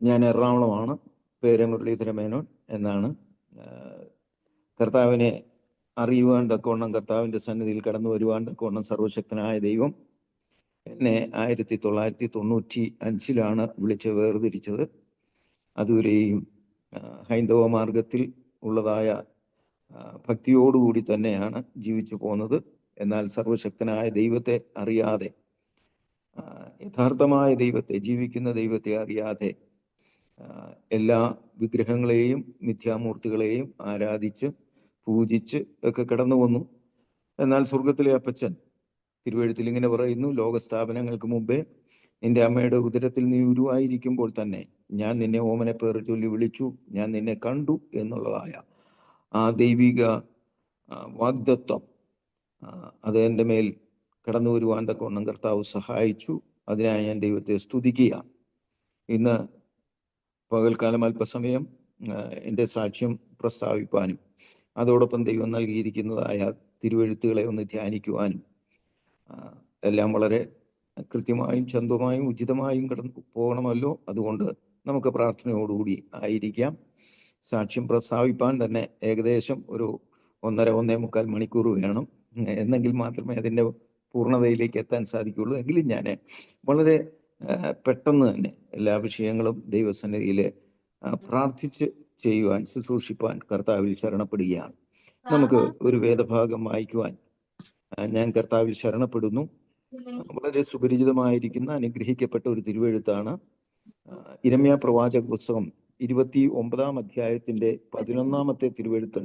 ഞാൻ എറണാകുളമാണ്. പേര് മുരളീധര മേനോൻ എന്നാണ്. കർത്താവിനെ അറിയുവാൻ തക്കവണ്ണം, കർത്താവിൻ്റെ സന്നിധിയിൽ കടന്നു വരുവാൻ തക്കവണ്ണം സർവശക്തനായ ദൈവം എന്നെ 1995 വിളിച്ച് വേർതിരിച്ചത്. അതുവരെയും ഹൈന്ദവ മാർഗത്തിൽ ഉള്ളതായ ഭക്തിയോടുകൂടി തന്നെയാണ് ജീവിച്ചു പോന്നത്. എന്നാൽ സർവശക്തനായ ദൈവത്തെ അറിയാതെ, യഥാർത്ഥമായ ദൈവത്തെ, ജീവിക്കുന്ന ദൈവത്തെ അറിയാതെ എല്ലാ വിഗ്രഹങ്ങളെയും മിഥ്യാമൂർത്തികളെയും ആരാധിച്ച് പൂജിച്ച് ഒക്കെ കടന്നു വന്നു. എന്നാൽ സ്വർഗത്തിലെ അപ്പച്ചൻ തിരുവെഴുത്തിൽ ഇങ്ങനെ പറയുന്നു: ലോകസ്ഥാപനങ്ങൾക്ക് മുമ്പേ നിന്റെ അമ്മയുടെ ഉദരത്തിൽ നീ ഉരുവായിരിക്കുമ്പോൾ തന്നെ ഞാൻ നിന്നെ ഓമനെ പേർ ചൊല്ലി വിളിച്ചു, ഞാൻ നിന്നെ കണ്ടു എന്നുള്ളതായ ആ ദൈവിക വാഗ്ദത്വം അത് എൻ്റെ മേൽ കടന്നു വരുവാൻ തക്കവണ്ണം കർത്താവ് സഹായിച്ചു. അതിനായി ഞാൻ ദൈവത്തെ സ്തുതിക്കുക. ഇന്ന് പകൽക്കാലം അല്പസമയം എൻ്റെ സാക്ഷ്യം പ്രസ്താവിപ്പാനും അതോടൊപ്പം ദൈവം നൽകിയിരിക്കുന്നതായ തിരുവെഴുത്തുകളെ ഒന്ന് ധ്യാനിക്കുവാനും എല്ലാം വളരെ കൃത്യമായും ചന്തമായും ഉചിതമായും കടന്നു പോകണമല്ലോ. അതുകൊണ്ട് നമുക്ക് പ്രാർത്ഥനയോടുകൂടി ആയിരിക്കാം. സാക്ഷ്യം പ്രസ്താവിപ്പാൻ തന്നെ ഏകദേശം ഒരു 1.5-1.25 മണിക്കൂർ വേണം. എന്നെങ്കിൽ മാത്രമേ അതിൻ്റെ പൂർണ്ണതയിലേക്ക് എത്താൻ സാധിക്കുകയുള്ളൂ. എങ്കിലും ഞാൻ വളരെ പെട്ടെന്ന് തന്നെ എല്ലാ വിഷയങ്ങളും ദൈവസന്നിധിയിൽ പ്രാർത്ഥിച്ച് ചെയ്യുവാൻ, ശുശ്രൂഷിപ്പാൻ കർത്താവിൽ ശരണപ്പെടുകയാണ്. നമുക്ക് ഒരു വേദഭാഗം വായിക്കുവാൻ ഞാൻ കർത്താവിൽ ശരണപ്പെടുന്നു. വളരെ സുപരിചിതമായിരിക്കുന്ന അനുഗ്രഹിക്കപ്പെട്ട ഒരു തിരുവെഴുത്താണ് യിരെമ്യാ പ്രവാചക പുസ്തകം 29-ാം അധ്യായത്തിന്റെ 11-ാമത്തെ തിരുവെഴുത്ത്.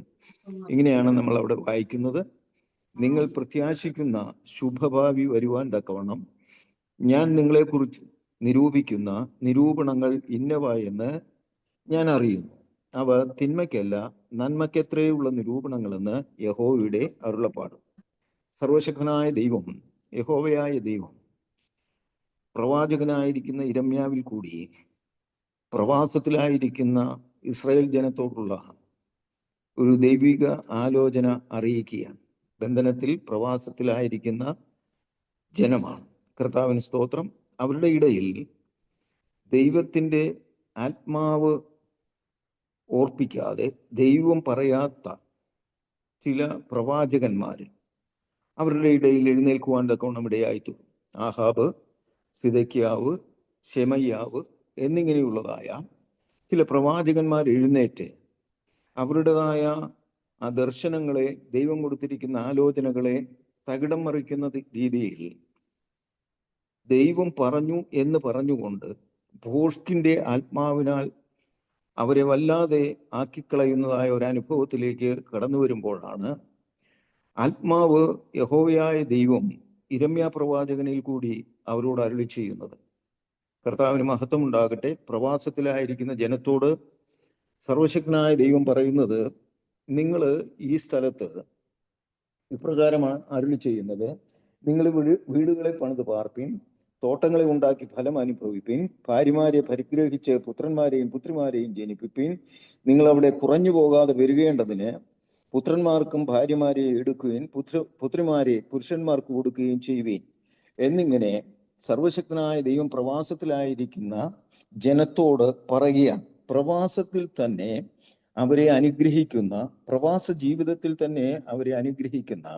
ഇങ്ങനെയാണ് നമ്മൾ അവിടെ വായിക്കുന്നത്: നിങ്ങൾ പ്രത്യാശിക്കുന്ന ശുഭഭാവി വരുവാൻ തക്കവണ്ണം ഞാൻ നിങ്ങളെക്കുറിച്ച് നിരൂപിക്കുന്ന നിരൂപണങ്ങൾ ഇന്നവ എന്ന് ഞാൻ അറിയുന്നു. അവ തിന്മയ്ക്കല്ല നന്മയ്ക്കത്രയുള്ള നിരൂപണങ്ങളെന്ന് യഹോവയുടെ അരുളപ്പാട്. സർവശക്തനായ ദൈവം, യഹോവയായ ദൈവം പ്രവാചകനായിരിക്കുന്ന യിരെമ്യാവിൽ കൂടി പ്രവാസത്തിലായിരിക്കുന്ന ഇസ്രായേൽ ജനത്തോടുള്ള ഒരു ദൈവിക ആലോചന അറിയിക്കുകയാണ്. ബന്ധനത്തിൽ പ്രവാസത്തിലായിരിക്കുന്ന ജനമാണ്. കർത്താവിന് സ്തോത്രം. അവരുടെ ഇടയിൽ ദൈവത്തിൻ്റെ ആത്മാവ് ഓർപ്പിക്കാതെ ദൈവം പറയാത്ത ചില പ്രവാചകന്മാർ അവരുടെ ഇടയിൽ എഴുന്നേൽക്കുവാൻ തക്കവണ്ണം ഇടയായിത്തു. ആഹാബ്, സിദെക്കിയാവ്, ശെമയ്യാവ് എന്നിങ്ങനെയുള്ളതായ ചില പ്രവാചകന്മാർ എഴുന്നേറ്റ് അവരുടേതായ ആ ദർശനങ്ങളെ, ദൈവം കൊടുത്തിരിക്കുന്ന ആലോചനകളെ തകിടം മറിക്കുന്ന രീതിയിൽ ദൈവം പറഞ്ഞു എന്ന് പറഞ്ഞുകൊണ്ട് ഭോഷ്കിൻ്റെ ആത്മാവിനാൽ അവരെ വല്ലാതെ ആക്കിക്കളയുന്നതായ ഒരു അനുഭവത്തിലേക്ക് കടന്നു വരുമ്പോഴാണ് ആത്മാവ്, യഹോവയായ ദൈവം യിരെമ്യാ പ്രവാചകനിൽ കൂടി അവരോട് അരുളി ചെയ്യുന്നത്. കർത്താവിന് മഹത്വം ഉണ്ടാകട്ടെ. പ്രവാസത്തിലായിരിക്കുന്ന ജനത്തോട് സർവശക്തനായ ദൈവം പറയുന്നത്: നിങ്ങൾ ഈ സ്ഥലത്ത് ഇപ്രകാരമാണ് അരുളി ചെയ്യുന്നത്: നിങ്ങൾ വീടുകളെ പണിത് പാർപ്പിൻ, തോട്ടങ്ങളെ ഉണ്ടാക്കി ഫലം അനുഭവിപ്പിൻ, ഭാര്യമാരെ പരിഗ്രഹിച്ച് പുത്രന്മാരെയും പുത്രിമാരെയും ജനിപ്പിപ്പിൻ. നിങ്ങൾ അവിടെ കുറഞ്ഞു പോകാതെ വരികേണ്ടതിന് പുത്രന്മാർക്കും ഭാര്യമാരെ എടുക്കുകയും പുത്രിമാരെ പുരുഷന്മാർക്ക് കൊടുക്കുകയും ചെയ്യുവീൻ എന്നിങ്ങനെ സർവശക്തനായ ദൈവം പ്രവാസത്തിലായിരിക്കുന്ന ജനത്തോട് പറയുകയാണ്. പ്രവാസത്തിൽ തന്നെ അവരെ അനുഗ്രഹിക്കുന്ന, പ്രവാസ ജീവിതത്തിൽ തന്നെ അവരെ അനുഗ്രഹിക്കുന്ന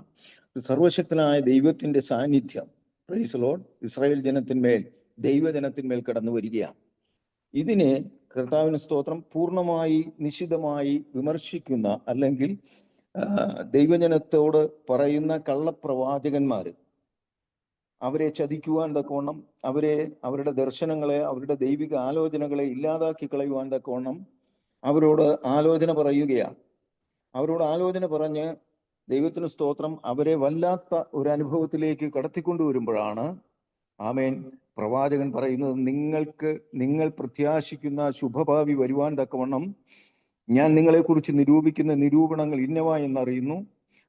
സർവശക്തനായ ദൈവത്തിൻ്റെ സാന്നിധ്യം, പ്രൈസ് ലോർഡ്, ഇസ്രായേൽ ജനത്തിന്മേൽ, ദൈവജനത്തിന്മേൽ കടന്നു വരികയാണ്. ഇതിനെ കർത്താവിന് സ്തോത്രം പൂർണ്ണമായി നിശിതമായി വിമർശിക്കുന്ന, അല്ലെങ്കിൽ ദൈവജനത്തോട് പറയുന്ന കള്ളപ്രവാചകന്മാർ, അവരെ ചതിക്കുവാൻ തക്കവണ്ണം, അവരുടെ ദർശനങ്ങളെ, അവരുടെ ദൈവിക ആലോചനകളെ ഇല്ലാതാക്കി കളയുവാൻ തക്കവണ്ണം അവരോട് ആലോചന പറയുകയാണ്. അവരോട് ആലോചന പറഞ്ഞ് ദൈവത്തിന് സ്തോത്രം അവരെ വല്ലാത്ത ഒരു അനുഭവത്തിലേക്ക് കടത്തിക്കൊണ്ടുവരുമ്പോഴാണ് ആമേൻ പ്രവാചകൻ പറയുന്നത്: നിങ്ങൾ പ്രത്യാശിക്കുന്ന ശുഭഭാവി വരുവാൻ തക്കവണ്ണം ഞാൻ നിങ്ങളെക്കുറിച്ച് നിരൂപിക്കുന്ന നിരൂപണങ്ങൾ ഇന്നവ എന്നറിയുന്നു.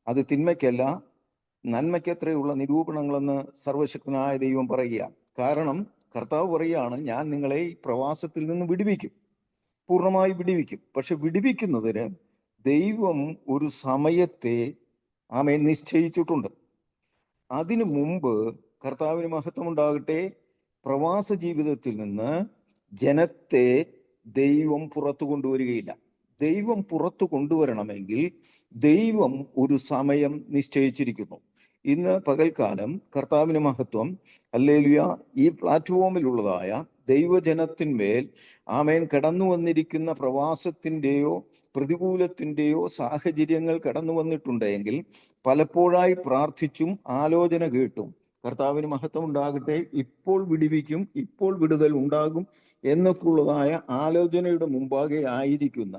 അത് തിന്മയ്ക്കല്ല നന്മയ്ക്കത്രയുള്ള നിരൂപണങ്ങളെന്ന് സർവശക്തനായ ദൈവം പറയുക. കാരണം കർത്താവ് പറയുകയാണ്: ഞാൻ നിങ്ങളെ ഈ പ്രവാസത്തിൽ നിന്ന് വിടുവിക്കും, പൂർണ്ണമായി വിടുവിക്കും. പക്ഷെ വിടുവിക്കുന്നതിന് ദൈവം ഒരു സമയത്തെ ആമേൻ നിശ്ചയിച്ചിട്ടുണ്ട്. അതിനു മുമ്പ് കർത്താവിന് മഹത്വം ഉണ്ടാകട്ടെ, പ്രവാസ ജീവിതത്തിൽ നിന്ന് ജനത്തെ ദൈവം പുറത്തു കൊണ്ടുവരികയില്ല. ദൈവം പുറത്തു കൊണ്ടുവരണമെങ്കിൽ ദൈവം ഒരു സമയം നിശ്ചയിച്ചിരിക്കുന്നു. ഇന്ന് പകൽക്കാലം കർത്താവിന് മഹത്വം, ഹല്ലേലൂയ, ഈ പ്ലാറ്റ്ഫോമിലുള്ളതായ ദൈവജനത്തിന്മേൽ ആമേൻ കടന്നു വന്നിരിക്കുന്ന പ്രവാസത്തിൻ്റെയോ പ്രതികൂലത്തിൻ്റെയോ സാഹചര്യങ്ങൾ കടന്നു വന്നിട്ടുണ്ടെങ്കിൽ പലപ്പോഴായി പ്രാർത്ഥിച്ചും ആലോചന കേട്ടും കർത്താവിന് മഹത്വം ഉണ്ടാകട്ടെ, ഇപ്പോൾ വിടുവിക്കും, ഇപ്പോൾ വിടുതൽ ഉണ്ടാകും എന്നൊക്കെയുള്ളതായ ആലോചനയുടെ മുമ്പാകെ ആയിരിക്കുന്ന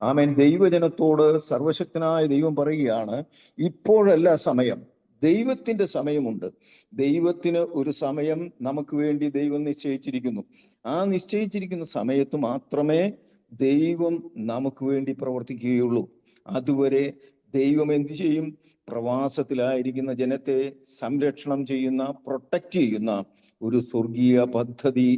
ആമേൻ ദൈവജനത്തോട് സർവശക്തനായ ദൈവം പറയുകയാണ്, ഇപ്പോഴല്ല സമയം, ദൈവത്തിന്റെ സമയമുണ്ട്. ദൈവത്തിന് ഒരു സമയം നമുക്ക് വേണ്ടി ദൈവം നിശ്ചയിച്ചിരിക്കുന്നു. ആ നിശ്ചയിച്ചിരിക്കുന്ന സമയത്ത് മാത്രമേ ദൈവം നമുക്ക് വേണ്ടി പ്രവർത്തിക്കുകയുള്ളൂ. അതുവരെ ദൈവം എന്തു ചെയ്യും? പ്രവാസത്തിലായിരിക്കുന്ന ജനത്തെ സംരക്ഷണം ചെയ്യുന്ന, പ്രൊട്ടക്റ്റ് ചെയ്യുന്ന ഒരു സ്വർഗീയ പദ്ധതി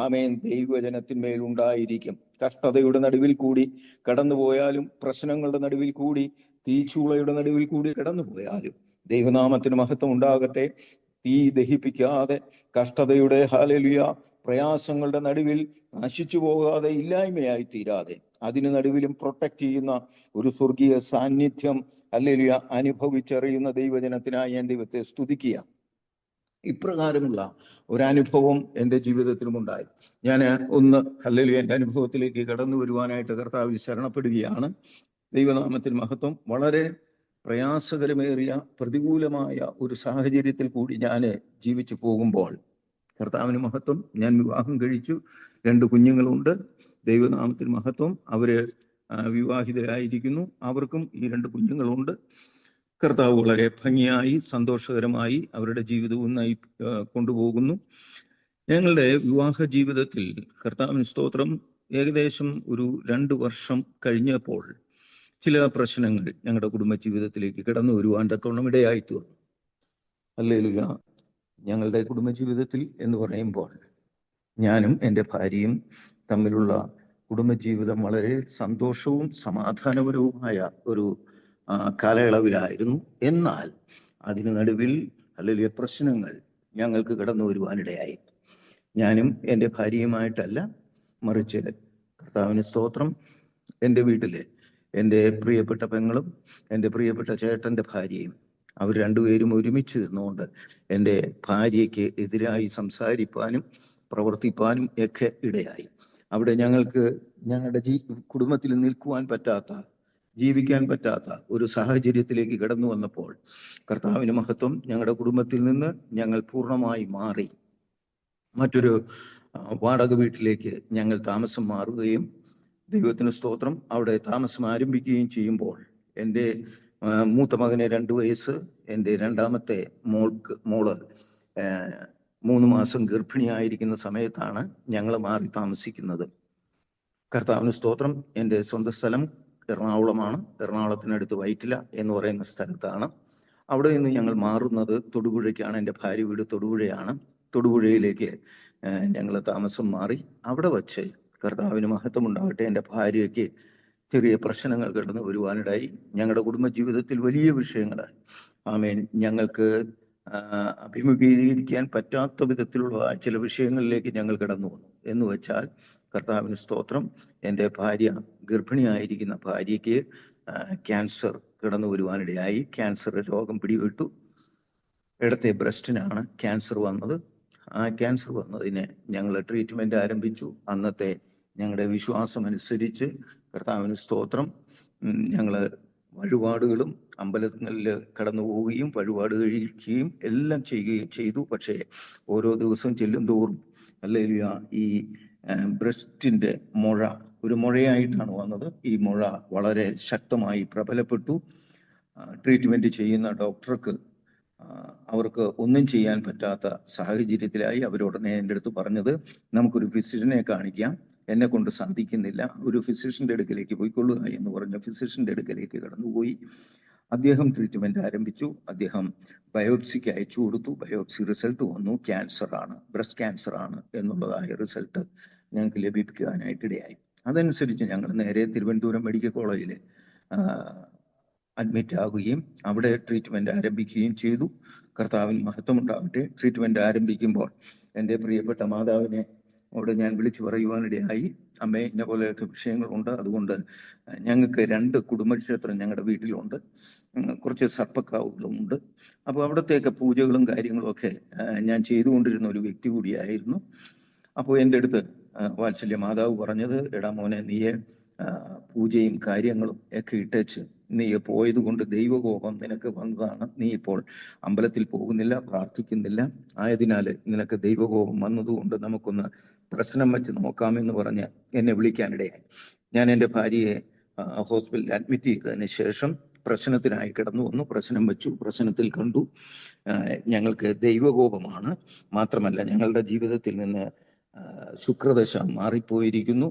ആമേൻ ദൈവജനത്തിന്മേൽ ഉണ്ടായിരിക്കും. കഷ്ടതയുടെ നടുവിൽ കൂടി കടന്നുപോയാലും, പ്രശ്നങ്ങളുടെ നടുവിൽ കൂടി, തീച്ചൂളയുടെ നടുവിൽ കൂടി കടന്നുപോയാലും ദൈവനാമത്തിന് മഹത്വം ഉണ്ടാകട്ടെ. തീ ദഹിപ്പിക്കാതെ, കഷ്ടതയുടെ ഹല്ലേലൂയ പ്രയാസങ്ങളുടെ നടുവിൽ നശിച്ചു പോകാതെ, ഇല്ലായ്മയായി തീരാതെ, അതിന് നടുവിലും പ്രൊട്ടക്റ്റ് ചെയ്യുന്ന ഒരു സ്വർഗീയ സാന്നിധ്യം ഹല്ലേലൂയ അനുഭവിച്ചറിയുന്ന ദൈവജനത്തിനായി ഞാൻ ദൈവത്തെ സ്തുതിക്കുക. ഇപ്രകാരമുള്ള ഒരനുഭവം എൻ്റെ ജീവിതത്തിലും ഉണ്ടായി. ഞാൻ ഹല്ലേലൂയ എൻ്റെ അനുഭവത്തിലേക്ക് കടന്നു വരുവാനായിട്ട് കർത്താവിൽ ശരണപ്പെടുകയാണ്. ദൈവനാമത്തിൽ മഹത്വം. വളരെ പ്രയാസകരമേറിയ പ്രതികൂലമായ ഒരു സാഹചര്യത്തിൽ കൂടി ഞാൻ ജീവിച്ചു പോകുമ്പോൾ കർത്താവിന് മഹത്വം, ഞാൻ വിവാഹം കഴിച്ചു, 2 കുഞ്ഞുങ്ങളുണ്ട്. ദൈവനാമത്തിൽ മഹത്വം. അവര് വിവാഹിതരായിരിക്കുന്നു. അവർക്കും ഈ 2 കുഞ്ഞുങ്ങളുണ്ട്. കർത്താവ് വളരെ ഭംഗിയായി സന്തോഷകരമായി അവരുടെ ജീവിതവും കൊണ്ടുപോകുന്നു. ഞങ്ങളുടെ വിവാഹ ജീവിതത്തിൽ കർത്താവിന് സ്തോത്രം, ഏകദേശം ഒരു 2 വർഷം കഴിഞ്ഞപ്പോൾ ചില പ്രശ്നങ്ങൾ ഞങ്ങളുടെ കുടുംബ ജീവിതത്തിലേക്ക് കടന്നു വരുവാൻ തക്കവണ്ണം ഇടയായി തീർന്നു. ഹല്ലേലൂയ. ഞങ്ങളുടെ കുടുംബജീവിതത്തിൽ എന്ന് പറയുമ്പോൾ ഞാനും എൻ്റെ ഭാര്യയും തമ്മിലുള്ള കുടുംബജീവിതം വളരെ സന്തോഷവും സമാധാനപരവുമായ ഒരു കാലയളവിലായിരുന്നു. എന്നാൽ അതിന് നടുവിൽ ഹല്ലേലൂയ പ്രശ്നങ്ങൾ ഞങ്ങൾക്ക് കടന്നു വരുവാനിടയായി. ഞാനും എൻ്റെ ഭാര്യയുമായിട്ടല്ല, മറിച്ച് കർത്താവിന് സ്തോത്രം, എൻ്റെ വീട്ടിലെ എൻ്റെ പ്രിയപ്പെട്ട പെങ്ങളും എൻ്റെ പ്രിയപ്പെട്ട ചേട്ടൻ്റെ ഭാര്യയും അവർ 2 പേരും ഒരുമിച്ച് നിന്നുകൊണ്ട് എൻ്റെ ഭാര്യയ്ക്ക് എതിരായി സംസാരിപ്പാനും പ്രവർത്തിപ്പാനും ഒക്കെ ഇടയായി. അവിടെ ഞങ്ങൾക്ക് ഞങ്ങളുടെ കുടുംബത്തിൽ നിൽക്കുവാൻ പറ്റാത്ത, ജീവിക്കാൻ പറ്റാത്ത ഒരു സാഹചര്യത്തിലേക്ക് കടന്നു വന്നപ്പോൾ കർത്താവിന് മഹത്വം, ഞങ്ങളുടെ കുടുംബത്തിൽ നിന്ന് ഞങ്ങൾ പൂർണ്ണമായി മാറി മറ്റൊരു വാടക വീട്ടിലേക്ക് ഞങ്ങൾ താമസം മാറുകയും ദൈവത്തിന് സ്തോത്രം അവിടെ താമസം ആരംഭിക്കുകയും ചെയ്യുമ്പോൾ എൻ്റെ മൂത്ത മകന് 2 വയസ്സ്, എൻ്റെ രണ്ടാമത്തെ മോള് 3 മാസം ഗർഭിണിയായിരിക്കുന്ന സമയത്താണ് ഞങ്ങൾ മാറി താമസിക്കുന്നത്. കർത്താവിന് സ്തോത്രം. എൻ്റെ സ്വന്തം സ്ഥലം എറണാകുളമാണ്. എറണാകുളത്തിനടുത്ത് വൈറ്റില എന്ന് പറയുന്ന സ്ഥലത്താണ്. അവിടെ നിന്ന് ഞങ്ങൾ മാറുന്നത് തൊടുപുഴയ്ക്കാണ്. എൻ്റെ ഭാര്യ വീട് തൊടുപുഴയാണ്. തൊടുപുഴയിലേക്ക് ഞങ്ങൾ താമസം മാറി. അവിടെ വച്ച് കർത്താവിന് മഹത്വം ഉണ്ടാകട്ടെ, എൻ്റെ ഭാര്യയ്ക്ക് ചെറിയ പ്രശ്നങ്ങൾ കടന്നു വരുവാനിടയായി. ഞങ്ങളുടെ കുടുംബജീവിതത്തിൽ വലിയ വിഷയങ്ങൾ ആമേൻ ഞങ്ങൾക്ക് അഭിമുഖീകരിക്കാൻ പറ്റാത്ത വിധത്തിലുള്ള ചില വിഷയങ്ങളിലേക്ക് ഞങ്ങൾ കടന്നു വന്നു. എന്ന് വെച്ചാൽ കർത്താവിന് സ്തോത്രം, എൻ്റെ ഭാര്യ ഗർഭിണിയായിരിക്കുന്ന ഭാര്യയ്ക്ക് ക്യാൻസർ കടന്നു വരുവാനിടയായി. ക്യാൻസർ രോഗം പിടിപെട്ടു. ഇടത്തെ ബ്രസ്റ്റിനാണ് ക്യാൻസർ വന്നത്. ആ ക്യാൻസർ വന്നതിന് ഞങ്ങൾ ട്രീറ്റ്മെൻറ്റ് ആരംഭിച്ചു. അന്നത്തെ ഞങ്ങളുടെ വിശ്വാസം അനുസരിച്ച് കർത്താവിന് സ്തോത്രം, ഞങ്ങൾ വഴിപാടുകളും അമ്പലങ്ങളിൽ കടന്നു പോവുകയും വഴിപാട് കഴിക്കുകയും എല്ലാം ചെയ്യുകയും ചെയ്തു. പക്ഷേ ഓരോ ദിവസം ചെല്ലും തോറും ഹല്ലേലൂയ ഈ ബ്രസ്റ്റിൻ്റെ മുഴ ഒരു മുഴയായിട്ടാണ് വന്നത്. ഈ മുഴ വളരെ ശക്തമായി പ്രബലപ്പെട്ടു. ട്രീറ്റ്മെൻറ്റ് ചെയ്യുന്ന ഡോക്ടർക്ക് അവർക്ക് ഒന്നും ചെയ്യാൻ പറ്റാത്ത സാഹചര്യത്തിലായി. അവരുടനെ എൻ്റെ അടുത്ത് പറഞ്ഞത്, നമുക്കൊരു ഫിസിഷ്യനെ കാണിക്കാം, എന്നെ കൊണ്ട് സാധിക്കുന്നില്ല, ഒരു ഫിസിഷ്യൻ്റെ അടുക്കലേക്ക് പോയിക്കൊള്ളുക എന്ന് പറഞ്ഞ ഫിസിഷ്യൻ്റെ അടുക്കലേക്ക് കടന്നുപോയി. അദ്ദേഹം ട്രീറ്റ്മെൻറ്റ് ആരംഭിച്ചു. അദ്ദേഹം ബയോപ്സിക്ക് അയച്ചു കൊടുത്തു. ബയോപ്സി റിസൾട്ട് വന്നു, ക്യാൻസറാണ്, ബ്രസ്റ്റ് ക്യാൻസറാണ് എന്നുള്ളതായ റിസൾട്ട് ഞങ്ങൾക്ക് ലഭിക്കാനായിട്ടിടയായി. അതനുസരിച്ച് ഞങ്ങൾ നേരെ തിരുവനന്തപുരം മെഡിക്കൽ കോളേജിൽ അഡ്മിറ്റ് ആകുകയും അവിടെ ട്രീറ്റ്മെൻറ്റ് ആരംഭിക്കുകയും ചെയ്തു. കർത്താവിന് മഹത്വം ഉണ്ടാകട്ടെ. ട്രീറ്റ്മെൻറ്റ് ആരംഭിക്കുമ്പോൾ എൻ്റെ പ്രിയപ്പെട്ട മാതാവിനെ അവിടെ ഞാൻ വിളിച്ചു പറയുവാനിടയായി, അമ്മേ ഇന്ന പോലെയൊക്കെ വിഷയങ്ങളുണ്ട്, അതുകൊണ്ട് ഞങ്ങൾക്ക് 2 കുടുംബക്ഷേത്രം ഞങ്ങളുടെ വീട്ടിലുണ്ട്, കുറച്ച് സർപ്പക്കാവുകളുമുണ്ട്. അപ്പോൾ അവിടത്തേക്ക് പൂജകളും കാര്യങ്ങളും ഒക്കെ ഞാൻ ചെയ്തുകൊണ്ടിരുന്ന ഒരു വ്യക്തി കൂടിയായിരുന്നു. അപ്പോൾ എൻ്റെ അടുത്ത് വാത്സല്യ മാതാവ് പറഞ്ഞത്, എടാ മോനെ, നീയെ പൂജയും കാര്യങ്ങളും ഒക്കെ ഇട്ടേച്ച് നീ പോയത് കൊണ്ട് ദൈവകോപം നിനക്ക് വന്നതാണ്. നീ ഇപ്പോൾ അമ്പലത്തിൽ പോകുന്നില്ല, പ്രാർത്ഥിക്കുന്നില്ല, ആയതിനാൽ നിനക്ക് ദൈവകോപം വന്നതുകൊണ്ട് നമുക്കൊന്ന് പ്രശ്നം വെച്ച് നോക്കാമെന്ന് പറഞ്ഞ് എന്നെ വിളിക്കാനിടയായി. ഞാൻ എൻ്റെ ഭാര്യയെ ഹോസ്പിറ്റലിൽ അഡ്മിറ്റ് ചെയ്തതിന് ശേഷം പ്രശ്നത്തിനായി കിടന്നു വന്നു. പ്രശ്നം വെച്ചു, പ്രശ്നത്തിൽ കണ്ടു ഞങ്ങൾക്ക് ദൈവകോപമാണ്, മാത്രമല്ല ഞങ്ങളുടെ ജീവിതത്തിൽ നിന്ന് ശുക്രദശ മാറിപ്പോയിരിക്കുന്നു.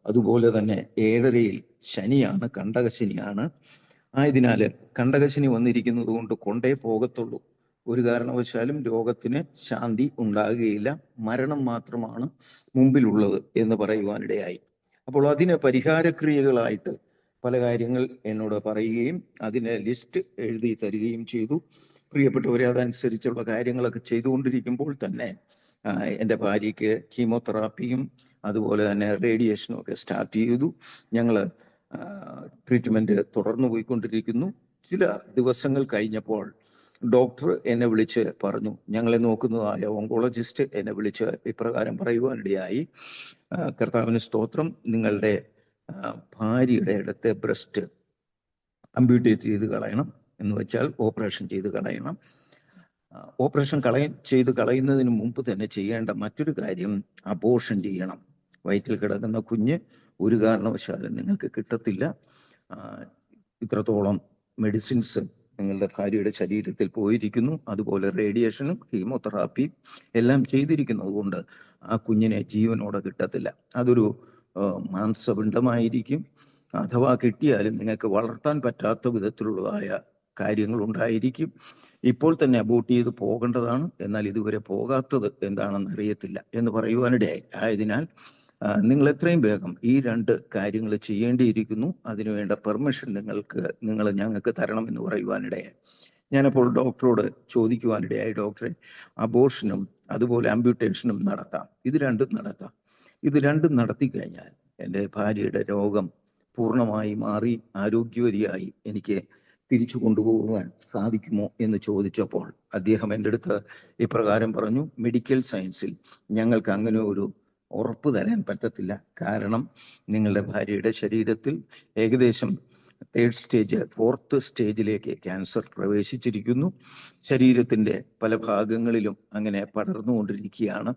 അതുപോലെ തന്നെ 7ാം ശനിയാണ്, കണ്ടകശനിയാണ്. ആയതിനാൽ കണ്ടകശനി വന്നിരിക്കുന്നത് കൊണ്ട് കൊണ്ടേ പോകത്തുള്ളൂ. ഒരു കാരണവശാലും രോഗത്തിന് ശാന്തി ഉണ്ടാകുകയില്ല, മരണം മാത്രമാണ് മുമ്പിലുള്ളത് എന്ന് പറയുവാനിടയായി. അപ്പോൾ അതിന് പരിഹാരക്രിയകളായിട്ട് പല കാര്യങ്ങൾ എന്നോട് പറയുകയും അതിന് ലിസ്റ്റ് എഴുതി തരികയും ചെയ്തു. പ്രിയപ്പെട്ടവരെ, അതനുസരിച്ചുള്ള കാര്യങ്ങളൊക്കെ ചെയ്തുകൊണ്ടിരിക്കുമ്പോൾ തന്നെ എൻ്റെ ഭാര്യയ്ക്ക് കീമോതെറാപ്പിയും അതുപോലെ തന്നെ റേഡിയേഷനും ഒക്കെ സ്റ്റാർട്ട് ചെയ്തു. ഞങ്ങൾ ട്രീറ്റ്മെൻറ്റ് തുടർന്നു പോയിക്കൊണ്ടിരിക്കുന്നു. ചില ദിവസങ്ങൾ കഴിഞ്ഞപ്പോൾ ഡോക്ടർ എന്നെ വിളിച്ച് പറഞ്ഞു, ഞങ്ങളെ നോക്കുന്നതായ ഓങ്കോളജിസ്റ്റ് എന്നെ വിളിച്ച് ഇപ്രകാരം പറയുവാനിടയായി, കർത്താവിന് സ്തോത്രം, നിങ്ങളുടെ ഭാര്യയുടെ ഇടത്തെ ബ്രസ്റ്റ് അമ്പ്യൂട്ടേറ്റ് ചെയ്ത് കളയണം, എന്ന് വെച്ചാൽ ഓപ്പറേഷൻ ചെയ്ത് കളയണം. ഓപ്പറേഷൻ ചെയ്ത് കളയുന്നതിന് മുമ്പ് തന്നെ ചെയ്യേണ്ട മറ്റൊരു കാര്യം അബോർഷൻ ചെയ്യണം. വയറ്റിൽ കിടക്കുന്ന കുഞ്ഞ് ഒരു കാരണവശാലും നിങ്ങൾക്ക് കിട്ടത്തില്ല. ഇത്രത്തോളം മെഡിസിൻസ് നിങ്ങളുടെ ഭാര്യയുടെ ശരീരത്തിൽ പോയിരിക്കുന്നു. അതുപോലെ റേഡിയേഷനും കീമോതെറാപ്പിയും എല്ലാം ചെയ്തിരിക്കുന്നത് കൊണ്ട് ആ കുഞ്ഞിനെ ജീവനോടെ കിട്ടത്തില്ല. അതൊരു മാംസപിണ്ഡമായിരിക്കും. അഥവാ കിട്ടിയാലും നിങ്ങൾക്ക് വളർത്താൻ പറ്റാത്ത വിധത്തിലുള്ളതായ കാര്യങ്ങൾ ഉണ്ടായിരിക്കും. ഇപ്പോൾ തന്നെ അബോർട്ട് ചെയ്ത് പോകേണ്ടതാണ്, എന്നാൽ ഇതുവരെ പോകാത്തത് എന്താണെന്ന് അറിയത്തില്ല എന്ന് പറയുവാനിടയായി. ആയതിനാൽ നിങ്ങൾ എത്രയും വേഗം ഈ 2 കാര്യങ്ങൾ ചെയ്യേണ്ടിയിരിക്കുന്നു. അതിനുവേണ്ട പെർമിഷൻ നിങ്ങൾ ഞങ്ങൾക്ക് തരണമെന്ന് പറയുവാനിടയായി. ഞാനപ്പോൾ ഡോക്ടറോട് ചോദിക്കുവാനിടയായി, ഡോക്ടറെ, അബോർഷനും അതുപോലെ ആംബ്യൂട്ടേഷനും നടത്താം, ഇത് 2 നടത്താം. ഇത് 2 നടത്തി കഴിഞ്ഞാൽ എൻ്റെ ഭാര്യയുടെ രോഗം പൂർണ്ണമായി മാറി ആരോഗ്യവതിയായി എനിക്ക് തിരിച്ചു കൊണ്ടുപോകാൻ സാധിക്കുമോ എന്ന് ചോദിച്ചപ്പോൾ അദ്ദേഹം എൻ്റെ അടുത്ത് ഇപ്രകാരം പറഞ്ഞു, മെഡിക്കൽ സയൻസിൽ ഞങ്ങൾക്ക് അങ്ങനെ ഒരു ഉറപ്പ് തരാൻ പറ്റത്തില്ല. കാരണം നിങ്ങളുടെ ഭാര്യയുടെ ശരീരത്തിൽ ഏകദേശം 3rd സ്റ്റേജ് 4th സ്റ്റേജിലേക്ക് ക്യാൻസർ പ്രവേശിച്ചിരിക്കുന്നു. ശരീരത്തിൻ്റെ പല ഭാഗങ്ങളിലും അങ്ങനെ പടർന്നുകൊണ്ടിരിക്കുകയാണ്.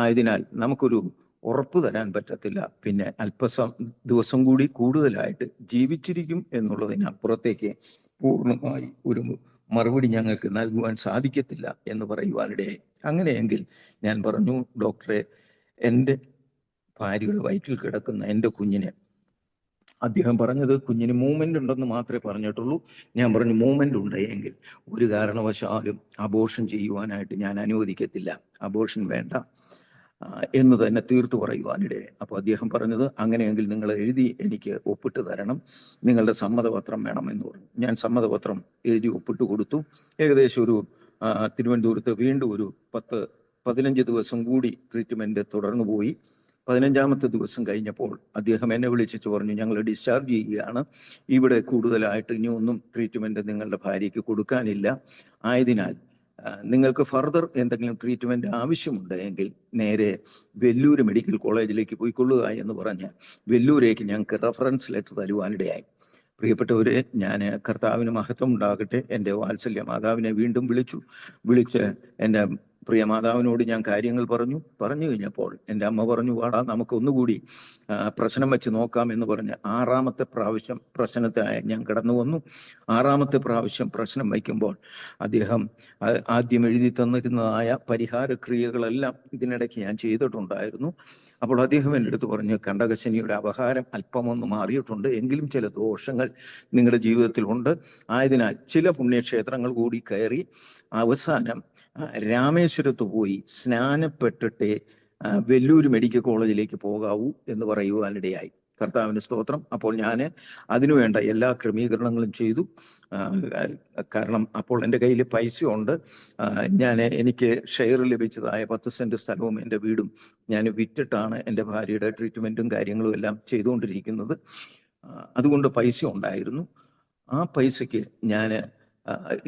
ആയതിനാൽ നമുക്കൊരു ഉറപ്പ് തരാൻ പറ്റത്തില്ല. പിന്നെ ദിവസം കൂടി കൂടുതലായിട്ട് ജീവിച്ചിരിക്കും എന്നുള്ളതിനപ്പുറത്തേക്ക് പൂർണ്ണമായി ഒരു മറുപടി ഞങ്ങൾക്ക് നൽകുവാൻ സാധിക്കത്തില്ല എന്ന് പറയുവാനിടയായി. അങ്ങനെയെങ്കിൽ ഞാൻ പറഞ്ഞു, ഡോക്ടറെ, എൻ്റെ ഭാര്യയുടെ വയറ്റിൽ കിടക്കുന്ന എൻ്റെ കുഞ്ഞിനെ, അദ്ദേഹം പറഞ്ഞത് കുഞ്ഞിന് മൂവ്മെന്റ് ഉണ്ടെന്ന് മാത്രമേ പറഞ്ഞിട്ടുള്ളൂ. ഞാൻ പറഞ്ഞു, മൂവ്മെന്റ് ഉണ്ടെങ്കിൽ ഒരു കാരണവശാലും അബോർഷൻ ചെയ്യുവാനായിട്ട് ഞാൻ അനുവദിക്കത്തില്ല, അബോർഷൻ വേണ്ട എന്ന് തന്നെ തീർത്തു പറയുവാനിടയെ. അപ്പോൾ അദ്ദേഹം പറഞ്ഞത്, അങ്ങനെയെങ്കിൽ നിങ്ങൾ എഴുതി എനിക്ക് ഒപ്പിട്ട് തരണം, നിങ്ങളുടെ സമ്മതപത്രം വേണമെന്ന് പറഞ്ഞു. ഞാൻ സമ്മതപത്രം എഴുതി ഒപ്പിട്ട് കൊടുത്തു. ഏകദേശം ഒരു തിരുവനന്തപുരത്ത് വീണ്ടും ഒരു 10-15 ദിവസം കൂടി ട്രീറ്റ്മെന്റ് തുടർന്നു പോയി. 15ാമത്തെ ദിവസം കഴിഞ്ഞപ്പോൾ അദ്ദേഹം എന്നെ വിളിച്ചു പറഞ്ഞു, ഞങ്ങൾ ഡിസ്ചാർജ് ചെയ്യുകയാണ്, ഇവിടെ കൂടുതലായിട്ട് ഇനി ഒന്നും ട്രീറ്റ്മെന്റ് നിങ്ങളുടെ ഭാര്യയ്ക്ക് കൊടുക്കാനില്ല, ആയതിനാൽ നിങ്ങൾക്ക് ഫർദർ എന്തെങ്കിലും ട്രീറ്റ്മെന്റ് ആവശ്യമുണ്ടെങ്കിൽ നേരെ വെല്ലൂർ മെഡിക്കൽ കോളേജിലേക്ക് പോയിക്കൊള്ളുക എന്ന് പറഞ്ഞ് വെല്ലൂരേക്ക് ഞങ്ങൾക്ക് റെഫറൻസ് ലെറ്റർ തരുവാനിടയായി. പ്രിയപ്പെട്ടവരെ, ഞാൻ കർത്താവിന് മഹത്വം ഉണ്ടാകട്ടെ, എൻ്റെ വാത്സല്യ മാതാവിനെ വീണ്ടും വിളിച്ച് എൻ്റെ പ്രിയ മാതാവിനോട് ഞാൻ കാര്യങ്ങൾ പറഞ്ഞു കഴിഞ്ഞപ്പോൾ എൻ്റെ അമ്മ പറഞ്ഞു, വാടാ നമുക്ക് ഒന്നുകൂടി പ്രശ്നം വെച്ച് നോക്കാം എന്ന് പറഞ്ഞ് 6ാമത്തെ പ്രാവശ്യം പ്രശ്നത്തിനായി ഞാൻ കടന്നു വന്നു. 6ാമത്തെ പ്രാവശ്യം പ്രശ്നം വയ്ക്കുമ്പോൾ അദ്ദേഹം ആദ്യം എഴുതി തന്നിരുന്നതായ പരിഹാരക്രിയകളെല്ലാം ഇതിനിടയ്ക്ക് ഞാൻ ചെയ്തിട്ടുണ്ടായിരുന്നു. അപ്പോൾ അദ്ദേഹം എൻ്റെ അടുത്ത് പറഞ്ഞു, കണ്ടകശനിയുടെ അപഹാരം അല്പമൊന്ന് മാറിയിട്ടുണ്ട്, എങ്കിലും ചില ദോഷങ്ങൾ നിങ്ങളുടെ ജീവിതത്തിൽ ഉണ്ട്. ആയതിനാൽ ചില പുണ്യക്ഷേത്രങ്ങൾ കൂടി കയറി അവസാനം രാമേശ്വരത്ത് പോയി സ്നാനപ്പെട്ടിട്ടേ വെല്ലൂർ മെഡിക്കൽ കോളേജിലേക്ക് പോകാവൂ എന്ന് പറയുവാനിടയായി. കർത്താവിന് സ്തോത്രം. അപ്പോൾ ഞാൻ അതിനുവേണ്ട എല്ലാ ക്രമീകരണങ്ങളും ചെയ്തു. കാരണം അപ്പോൾ എൻ്റെ കയ്യിൽ പൈസ ഉണ്ട്. എനിക്ക് ഷെയർ ലഭിച്ചതായ 10 സെന്റ് സ്ഥലവും എൻ്റെ വീടും ഞാൻ വിറ്റിട്ടാണ് എൻ്റെ ഭാര്യയുടെ ട്രീറ്റ്മെൻറ്റും കാര്യങ്ങളും എല്ലാം ചെയ്തുകൊണ്ടിരിക്കുന്നത്. അതുകൊണ്ട് പൈസ ഉണ്ടായിരുന്നു. ആ പൈസയ്ക്ക് ഞാൻ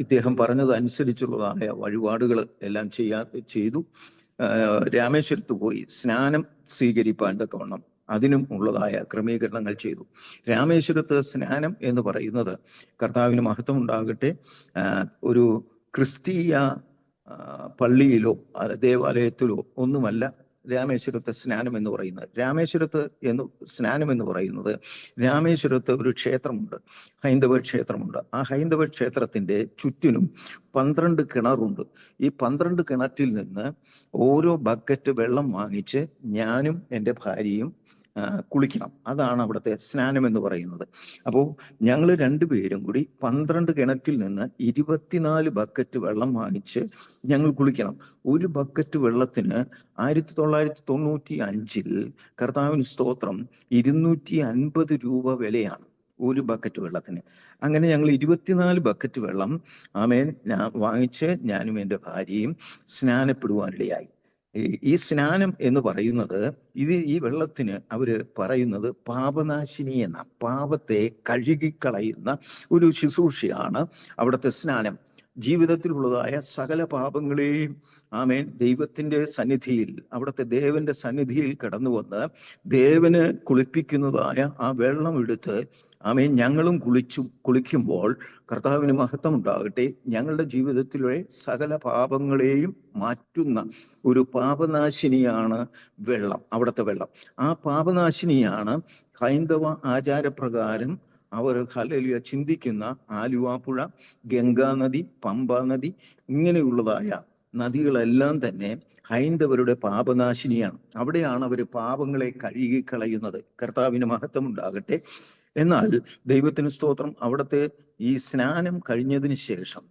ഇദ്ദേഹം പറഞ്ഞതനുസരിച്ചുള്ളതായ വഴിപാടുകൾ എല്ലാം ചെയ്തു. രാമേശ്വരത്ത് പോയി സ്നാനം സ്വീകരിപ്പാൻ തക്കവണ്ണം അതിനും ഉള്ളതായ ക്രമീകരണങ്ങൾ ചെയ്തു. രാമേശ്വരത്ത് സ്നാനം എന്ന് പറയുന്നത്, കർത്താവിന് മഹത്വം ഉണ്ടാകട്ടെ, ഒരു ക്രിസ്തീയ പള്ളിയിലോ ദേവാലയത്തിലോ ഒന്നുമല്ല രാമേശ്വരത്തെ സ്നാനം എന്ന് പറയുന്നത്. സ്നാനം എന്ന് പറയുന്നത് രാമേശ്വരത്ത് ഒരു ക്ഷേത്രമുണ്ട്, ഹൈന്ദവ ക്ഷേത്രമുണ്ട്. ആ ഹൈന്ദവ ക്ഷേത്രത്തിൻ്റെ ചുറ്റിനും 12 കിണറുണ്ട്. ഈ 12 കിണറ്റിൽ നിന്ന് ഓരോ ബക്കറ്റ് വെള്ളം വാങ്ങിച്ച് ഞാനും എൻ്റെ ഭാര്യയും കുളിക്കണം. അതാണ് അവിടുത്തെ സ്നാനം എന്ന് പറയുന്നത്. അപ്പോൾ ഞങ്ങൾ രണ്ടുപേരും കൂടി 12 കിണറ്റിൽ നിന്ന് 24 ബക്കറ്റ് വെള്ളം വാങ്ങിച്ച് ഞങ്ങൾ കുളിക്കണം. ഒരു ബക്കറ്റ് വെള്ളത്തിന് 1995 കർത്താവിന് സ്തോത്രം 250 രൂപ വിലയാണ് ഒരു ബക്കറ്റ് വെള്ളത്തിന്. അങ്ങനെ ഞങ്ങൾ 24 ബക്കറ്റ് വെള്ളം വാങ്ങിച്ച് ഞാനും എൻ്റെ ഭാര്യയും സ്നാനപ്പെടുവാനിടയായി. ഈ സ്നാനം എന്ന് പറയുന്നത്, ഈ വെള്ളത്തിന് അവര് പറയുന്നത് പാപനാശിനി എന്ന, പാപത്തെ കഴുകിക്കളയുന്ന ഒരു ശുശ്രൂഷയാണ് അവിടുത്തെ സ്നാനം. ജീവിതത്തിലുള്ളതായ സകല പാപങ്ങളെയും ദൈവത്തിൻ്റെ സന്നിധിയിൽ, അവിടുത്തെ ദേവന്റെ സന്നിധിയിൽ കടന്നു വന്ന് ദേവന് കുളിപ്പിക്കുന്നതായ ആ വെള്ളം എടുത്ത് ഞങ്ങളും കുളിക്കുമ്പോൾ കർത്താവിന് മഹത്വം ഉണ്ടാകട്ടെ, ഞങ്ങളുടെ ജീവിതത്തിലെ സകല പാപങ്ങളെയും മാറ്റുന്ന ഒരു പാപനാശിനിയാണ് വെള്ളം, അവിടുത്തെ വെള്ളം. ആ പാപനാശിനിയാണ് ഹൈന്ദവ ആചാരപ്രകാരം അവർ ഹല്ലേലൂയ ചിന്തിക്കുന്ന ആലുവാപ്പുഴ, ഗംഗാനദി, പമ്പാ നദി, ഇങ്ങനെയുള്ളതായ നദികളെല്ലാം തന്നെ ഹൈന്ദവരുടെ പാപനാശിനിയാണ്. അവിടെയാണ് അവർ പാപങ്ങളെ കഴുകിക്കളയുന്നത്. കർത്താവിന് മഹത്വം ഉണ്ടാകട്ടെ. എന്നാൽ ദൈവത്തിന് സ്തോത്രം, അവിടുത്തെ ഈ സ്നാനം കഴിഞ്ഞതിന് ശേഷം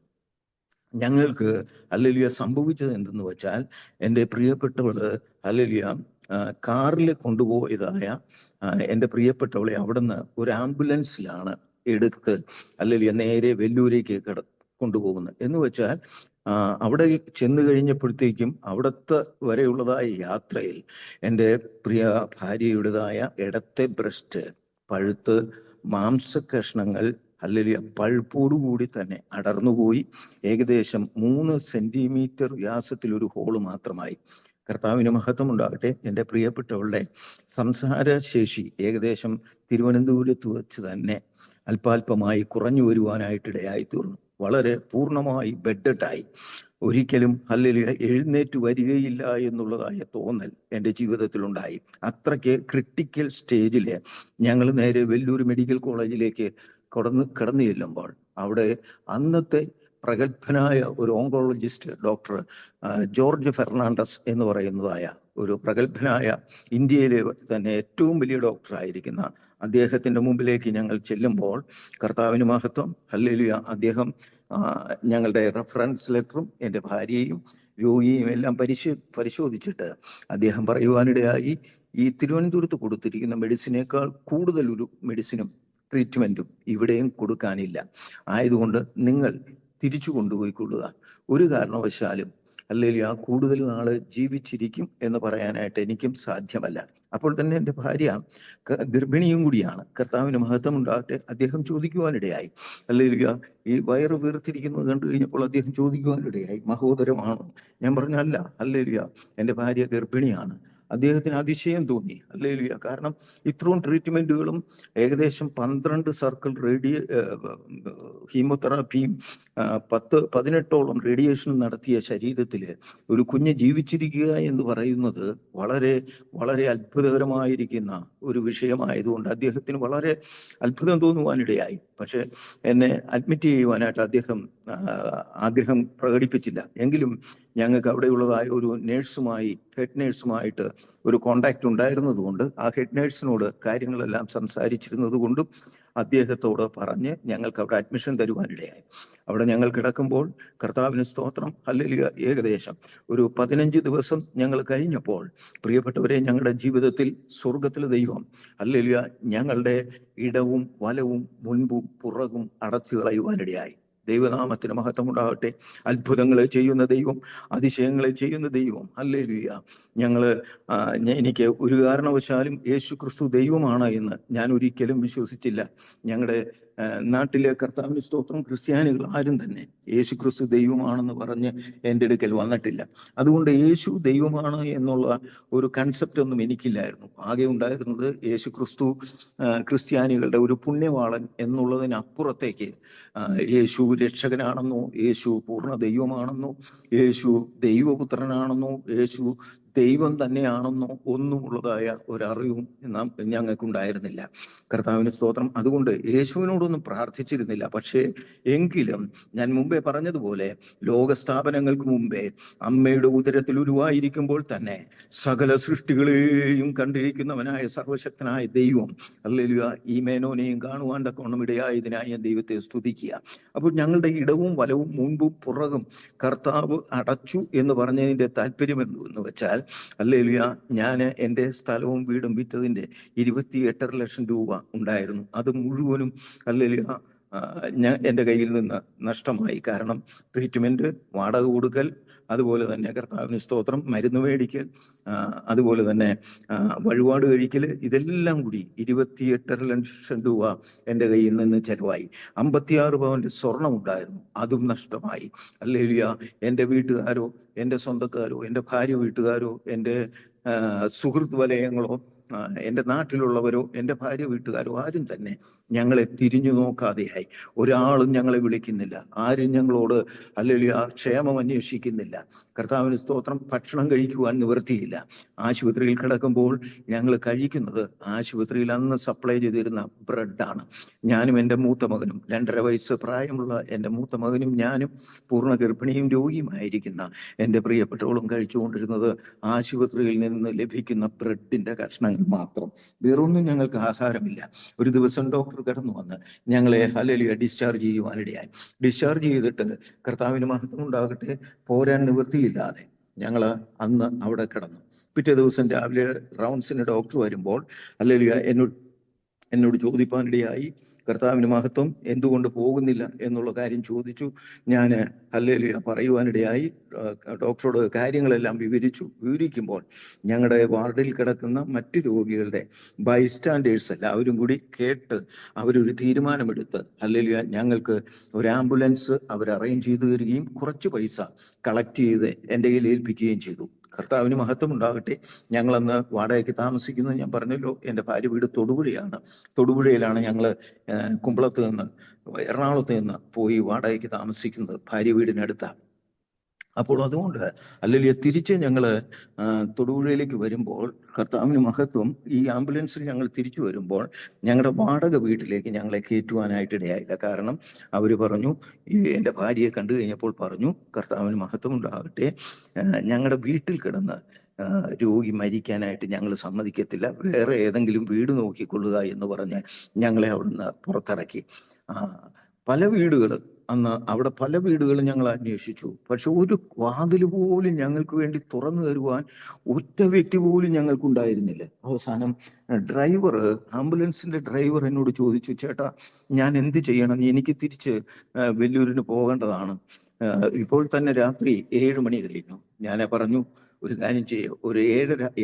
ഞങ്ങൾക്ക് ഹല്ലേലൂയ സംഭവിച്ചത് എന്തെന്ന് വെച്ചാൽ, എൻ്റെ പ്രിയപ്പെട്ടവള് ഹല്ലേലൂയ കാറിൽ കൊണ്ടുപോയതായ എൻ്റെ പ്രിയപ്പെട്ടവളെ അവിടുന്ന് ഒരു ആംബുലൻസിലാണ് എടുത്ത് ഹല്ലേലൂയ നേരെ വെല്ലൂരേക്ക് കൊണ്ടുപോകുന്നത്. എന്ന് വെച്ചാൽ അവിടെ ചെന്ന് കഴിഞ്ഞപ്പോഴത്തേക്കും അവിടുത്തെ വരെയുള്ളതായ യാത്രയിൽ എൻ്റെ പ്രിയ ഭാര്യയുടേതായ ഇടത്തെ ബ്രസ്റ്റ് പഴുത്ത് മാംസകഷ്ണങ്ങൾ ഹല്ലേലൂയ പഴുപ്പോടുകൂടി തന്നെ അടർന്നുപോയി. ഏകദേശം 3 സെന്റിമീറ്റർ വ്യാസത്തിൽ ഒരു ഹോള് മാത്രമായി. കർത്താവിന് മഹത്വം ഉണ്ടാകട്ടെ. എൻ്റെ പ്രിയപ്പെട്ടവളുടെ സംസാരശേഷി ഏകദേശം തിരുവനന്തപുരത്ത് വെച്ച് തന്നെ അല്പാൽപമായി കുറഞ്ഞു വരുവാനായിട്ടിടയായി തീർന്നു. വളരെ പൂർണ്ണമായി ബെഡഡായി. ഒരിക്കലും ഹല്ലേലൂയ എഴുന്നേറ്റ് വരികയില്ല എന്നുള്ളതായ തോന്നൽ എൻ്റെ ജീവിതത്തിലുണ്ടായി. അത്രയ്ക്ക് ക്രിട്ടിക്കൽ സ്റ്റേജിൽ ഞങ്ങൾ നേരെ വെല്ലൂർ മെഡിക്കൽ കോളേജിലേക്ക് കടന്നു ചെല്ലുമ്പോൾ അവിടെ അന്നത്തെ പ്രഗത്ഭനായ ഒരു ഓങ്കോളജിസ്റ്റ് ഡോക്ടർ ജോർജ് ഫെർണാണ്ടസ് എന്ന് പറയുന്നതായ ഒരു പ്രഗത്ഭനായ, ഇന്ത്യയിലെ തന്നെ ഏറ്റവും വലിയ ഡോക്ടറായിരിക്കുന്ന അദ്ദേഹത്തിൻ്റെ മുമ്പിലേക്ക് ഞങ്ങൾ ചെല്ലുമ്പോൾ കർത്താവിന് മഹത്വം, ഹല്ലേലൂയ, അദ്ദേഹം ഞങ്ങളുടെ റെഫറൻസ് ലെറ്ററും എൻ്റെ ഭാര്യയും രോഗിയും എല്ലാം പരിശോധിച്ചിട്ട് അദ്ദേഹം പറയുവാനിടയായി, ഈ തിരുവനന്തപുരത്ത് കൊടുത്തിരിക്കുന്ന മെഡിസിനേക്കാൾ കൂടുതൽ ഒരു മെഡിസിനും ട്രീറ്റ്മെൻറ്റും ഇവിടെയും കൊടുക്കാനില്ല. ആയതുകൊണ്ട് നിങ്ങൾ തിരിച്ചു കൊണ്ടുപോയിക്കൊള്ളുക. ഒരു കാരണവശാലും ഹല്ലേലൂയ കൂടുതൽ നാൾ ജീവിച്ചിരിക്കും എന്ന് പറയാനായിട്ട് എനിക്കും സാധ്യമല്ല. അപ്പോൾ തന്നെ എൻ്റെ ഭാര്യ ഗർഭിണിയും കൂടിയാണ്. കർത്താവിന് മഹത്വം ഉണ്ടാകട്ടെ. അദ്ദേഹം ചോദിക്കുവാനിടയായി, ഹല്ലേലൂയ, ഈ വയറ് വീർത്തിരിക്കുന്നത് കണ്ടു കഴിഞ്ഞപ്പോൾ അദ്ദേഹം ചോദിക്കുവാനിടയായി, മഹോദരമാണോ? ഞാൻ പറഞ്ഞു അല്ല, ഹല്ലേലൂയ, എൻ്റെ ഭാര്യ ഗർഭിണിയാണ്. അദ്ദേഹത്തിന് അതിശയം തോന്നി. ഹല്ലേലൂയ, കാരണം ഇത്രയും ട്രീറ്റ്മെൻറ്റുകളും ഏകദേശം 12 സർക്കിൾ ഹീമോതെറാപ്പിയും 18ഓളം റേഡിയേഷൻ നടത്തിയ ശരീരത്തിൽ ഒരു കുഞ്ഞ് ജീവിച്ചിരിക്കുക എന്ന് പറയുന്നത് വളരെ വളരെ അത്ഭുതകരമായിരിക്കുന്ന ഒരു വിഷയമായതുകൊണ്ട് അദ്ദേഹത്തിന് വളരെ അത്ഭുതം തോന്നുവാനിടയായി. പക്ഷെ എന്നെ അഡ്മിറ്റ് ചെയ്യുവാനായിട്ട് അദ്ദേഹം ആഗ്രഹം പ്രകടിപ്പിച്ചില്ല. എങ്കിലും ഞങ്ങൾക്ക് അവിടെയുള്ളതായ ഒരു ഹെഡ് നേഴ്സുമായിട്ട് ഒരു കോണ്ടാക്ട് ഉണ്ടായിരുന്നത് കൊണ്ട് ആ ഹെഡ് നേഴ്സിനോട് കാര്യങ്ങളെല്ലാം സംസാരിച്ചിരുന്നത് കൊണ്ടും അദ്ദേഹത്തോട് പറഞ്ഞ് ഞങ്ങൾക്ക് അവിടെ അഡ്മിഷൻ തരുവാനിടയായി. അവിടെ ഞങ്ങൾ കിടക്കുമ്പോൾ കർത്താവിന് സ്തോത്രം, ഹല്ലേലൂയ, ഏകദേശം ഒരു 15 ദിവസം ഞങ്ങൾ കഴിഞ്ഞപ്പോൾ പ്രിയപ്പെട്ടവരെ, ഞങ്ങളുടെ ജീവിതത്തിൽ സ്വർഗത്തിലെ ദൈവം, ഹല്ലേലൂയ, ഞങ്ങളുടെ ഇടവും വലവും മുൻപും പുറകും അടച്ചു കളയുവാനിടയായി. ദൈവനാമത്തിന് മഹത്വം ഉണ്ടാകട്ടെ. അത്ഭുതങ്ങളെ ചെയ്യുന്ന ദൈവം, അതിശയങ്ങളെ ചെയ്യുന്ന ദൈവം, ഹല്ലേലൂയ. എനിക്ക് ഒരു കാരണവശാലും യേശു ക്രിസ്തു ദൈവമാണ് എന്ന് ഞാൻ ഒരിക്കലും വിശ്വസിച്ചില്ല. ഞങ്ങളുടെ നാട്ടിലെ കർത്താവിന് സ്തോത്രം ക്രിസ്ത്യാനികൾ ആരും തന്നെ യേശു ക്രിസ്തു ദൈവമാണെന്ന് പറഞ്ഞ് എൻ്റെ അടുക്കൽ വന്നിട്ടില്ല. അതുകൊണ്ട് യേശു ദൈവമാണ് എന്നുള്ള ഒരു കൺസെപ്റ്റ് ഒന്നും എനിക്കില്ലായിരുന്നു. ആകെ ഉണ്ടായിരുന്നത് യേശു ക്രിസ്തു ക്രിസ്ത്യാനികളുടെ ഒരു പുണ്യവാളൻ എന്നുള്ളതിനപ്പുറത്തേക്ക് യേശു രക്ഷകനാണെന്നോ, യേശു പൂർണ്ണ ദൈവമാണെന്നോ, യേശു ദൈവപുത്രനാണെന്നോ, യേശു ദൈവം തന്നെയാണെന്നോ ഒന്നുമുള്ളതായ ഒരറിവും ഞങ്ങൾക്കുണ്ടായിരുന്നില്ല. കർത്താവിന് സ്തോത്രം. അതുകൊണ്ട് യേശുവിനോടൊന്നും പ്രാർത്ഥിച്ചിരുന്നില്ല. പക്ഷേ എങ്കിലും ഞാൻ മുമ്പേ പറഞ്ഞതുപോലെ ലോകസ്ഥാപനങ്ങൾക്ക് മുമ്പേ അമ്മയുടെ ഉദരത്തിൽ ഉരുവായിരിക്കുമ്പോൾ തന്നെ സകല സൃഷ്ടികളെയും കണ്ടിരിക്കുന്നവനായ സർവശക്തനായ ദൈവം, ഹല്ലേലൂയ, ഈ മേനോനെയും കാണുവാൻ തക്കവണ്ണം ഇടയായതിനായി ഞാൻ ദൈവത്തെ സ്തുതിക്കുക. അപ്പോൾ ഞങ്ങളുടെ ഇടവും വലവും മുൻപും പുറകും കർത്താവ് അടച്ചു എന്ന് പറഞ്ഞതിൻ്റെ താല്പര്യം എന്ന് വെച്ചാൽ, ഹല്ലേലൂയ, ഞാൻ എൻ്റെ സ്ഥലവും വീടും വിറ്റതിൻ്റെ 28.5 ലക്ഷം രൂപ ഉണ്ടായിരുന്നു. അത് മുഴുവനും, ഹല്ലേലൂയ, എൻ്റെ കയ്യിൽ നിന്ന് നഷ്ടമായി. കാരണം ട്രീറ്റ്മെൻറ്റ്, വാടക കൊടുക്കൽ, അതുപോലെ തന്നെ കർത്താവിന് സ്തോത്രം മരുന്ന് മേടിക്കൽ, അതുപോലെ തന്നെ വഴിപാട് കഴിക്കൽ, ഇതെല്ലാം കൂടി 28.5 ലക്ഷം രൂപ എൻ്റെ കയ്യിൽ നിന്ന് ചെലവായി. 56 പവൻ്റെ സ്വർണം ഉണ്ടായിരുന്നു, അതും നഷ്ടമായി. ഹല്ലേലൂയ. എൻ്റെ വീട്ടുകാരോ, എൻ്റെ സ്വന്തക്കാരോ, എൻ്റെ ഭാര്യ വീട്ടുകാരോ, എൻ്റെ സുഹൃത്ത് വലയങ്ങളോ, എൻ്റെ നാട്ടിലുള്ളവരോ, എൻ്റെ ഭാര്യ വീട്ടുകാരോ ആരും തന്നെ ഞങ്ങളെ തിരിഞ്ഞു നോക്കാതെയായി. ഒരാളും ഞങ്ങളെ വിളിക്കുന്നില്ല, ആരും ഞങ്ങളോട് ഹല്ലേലൂയ ക്ഷേമം അന്വേഷിക്കുന്നില്ല. കർത്താവിന് സ്തോത്രം. ഭക്ഷണം കഴിക്കുവാൻ നിവൃത്തിയില്ല. ആശുപത്രിയിൽ കിടക്കുമ്പോൾ ഞങ്ങൾ കഴിക്കുന്നത് ആശുപത്രിയിൽ അന്ന് സപ്ലൈ ചെയ്തിരുന്ന ബ്രെഡാണ്. ഞാനും എൻ്റെ മൂത്ത മകനും, 2.5 വയസ്സ് പ്രായമുള്ള എൻ്റെ മൂത്ത മകനും ഞാനും പൂർണ്ണ ഗർഭിണിയും രോഗിയുമായിരിക്കുന്ന എൻ്റെ പ്രിയപ്പെട്ടവളും കഴിച്ചുകൊണ്ടിരുന്നത് ആശുപത്രിയിൽ നിന്ന് ലഭിക്കുന്ന ബ്രെഡിൻ്റെ കഷ്ണങ്ങൾ മാത്രം. വേറൊന്നും ഞങ്ങൾക്ക് ആഹാരമില്ല. ഒരു ദിവസം ഡോക്ടർ കടന്നു വന്ന് ഞങ്ങളെ ഹല്ലേലൂയ ഡിസ്ചാർജ് ചെയ്യുവാനിടയായി. ഡിസ്ചാർജ് ചെയ്തിട്ട് കർത്താവിന് മഹത്വം ഉണ്ടാകട്ടെ, പോരാൻ നിവൃത്തിയില്ലാതെ ഞങ്ങൾ അന്ന് അവിടെ കിടന്നു. പിറ്റേ ദിവസം രാവിലെ റൗണ്ട്സിന് ഡോക്ടർ വരുമ്പോൾ ഹല്ലേലൂയ എന്നോട് ചോദിപ്പാനിടയായി, കർത്താവിന് മഹത്വം, എന്തുകൊണ്ട് പോകുന്നില്ല എന്നുള്ള കാര്യം ചോദിച്ചു. ഞാൻ ഹല്ലേലൂയ പറയുവാനിടയായി. ഡോക്ടറോട് കാര്യങ്ങളെല്ലാം വിവരിക്കുമ്പോൾ ഞങ്ങളുടെ വാർഡിൽ കിടക്കുന്ന മറ്റു രോഗികളുടെ ബൈസ്റ്റാൻഡേഴ്സ് എല്ലാവരും കൂടി കേട്ട് അവരൊരു തീരുമാനമെടുത്ത്, ഹല്ലേലൂയ, ഞങ്ങൾക്ക് ഒരു ആംബുലൻസ് അവർ അറേഞ്ച് ചെയ്തു തരികയും കുറച്ച് പൈസ കളക്ട് ചെയ്ത് എൻ്റെ കയ്യിൽ ഏൽപ്പിക്കുകയും ചെയ്തു. കർത്താവിന് മഹത്വം ഉണ്ടാകട്ടെ. ഞങ്ങളന്ന് വാടകയ്ക്ക് താമസിക്കുന്നത് ഞാൻ പറഞ്ഞല്ലോ, എൻ്റെ ഭാര്യ വീട് തൊടുപുഴയാണ്. തൊടുപുഴയിലാണ് ഞങ്ങൾ കുമ്പളത്ത് നിന്ന്, എറണാകുളത്ത് നിന്ന് പോയി വാടകയ്ക്ക് താമസിക്കുന്നത്, ഭാര്യ വീടിനടുത്താണ്. അപ്പോൾ അതുകൊണ്ട് അല്ലെങ്കിൽ തിരിച്ച് ഞങ്ങൾ തൊടുപുഴയിലേക്ക് വരുമ്പോൾ കർത്താവിന് മഹത്വം, ഈ ആംബുലൻസിൽ ഞങ്ങൾ തിരിച്ചു വരുമ്പോൾ ഞങ്ങളുടെ വാടക വീട്ടിലേക്ക് ഞങ്ങളെ കയറ്റുവാനായിട്ട് ഇടയായില്ല. കാരണം അവർ പറഞ്ഞു, എൻ്റെ ഭാര്യയെ കണ്ടു കഴിഞ്ഞപ്പോൾ പറഞ്ഞു, കർത്താവിന് മഹത്വം ഉണ്ടാകട്ടെ, ഞങ്ങളുടെ വീട്ടിൽ കിടന്ന് രോഗി മരിക്കാനായിട്ട് ഞങ്ങൾ സമ്മതിക്കത്തില്ല, വേറെ ഏതെങ്കിലും വീട് നോക്കിക്കൊള്ളുക എന്ന് പറഞ്ഞ് ഞങ്ങളെ അവിടുന്ന് പുറത്തിറക്കി. പല വീടുകൾ അവിടെ പല വീടുകളും ഞങ്ങൾ അന്വേഷിച്ചു. പക്ഷെ ഒരു വാതിൽ പോലും ഞങ്ങൾക്ക് വേണ്ടി തുറന്നു തരുവാൻ ഒറ്റ വ്യക്തി പോലും ഞങ്ങൾക്കുണ്ടായിരുന്നില്ല. അവസാനം ആംബുലൻസിന്റെ ഡ്രൈവർ എന്നോട് ചോദിച്ചു, ചേട്ടാ, ഞാൻ എന്ത് ചെയ്യണം? എനിക്ക് തിരിച്ച് വെല്ലൂരിന് പോകേണ്ടതാണ്. ഇപ്പോൾ തന്നെ രാത്രി 7 മണി കഴിഞ്ഞു. ഞാൻ പറഞ്ഞു, ഒരു കാര്യം ചെയ്യുക, ഒരു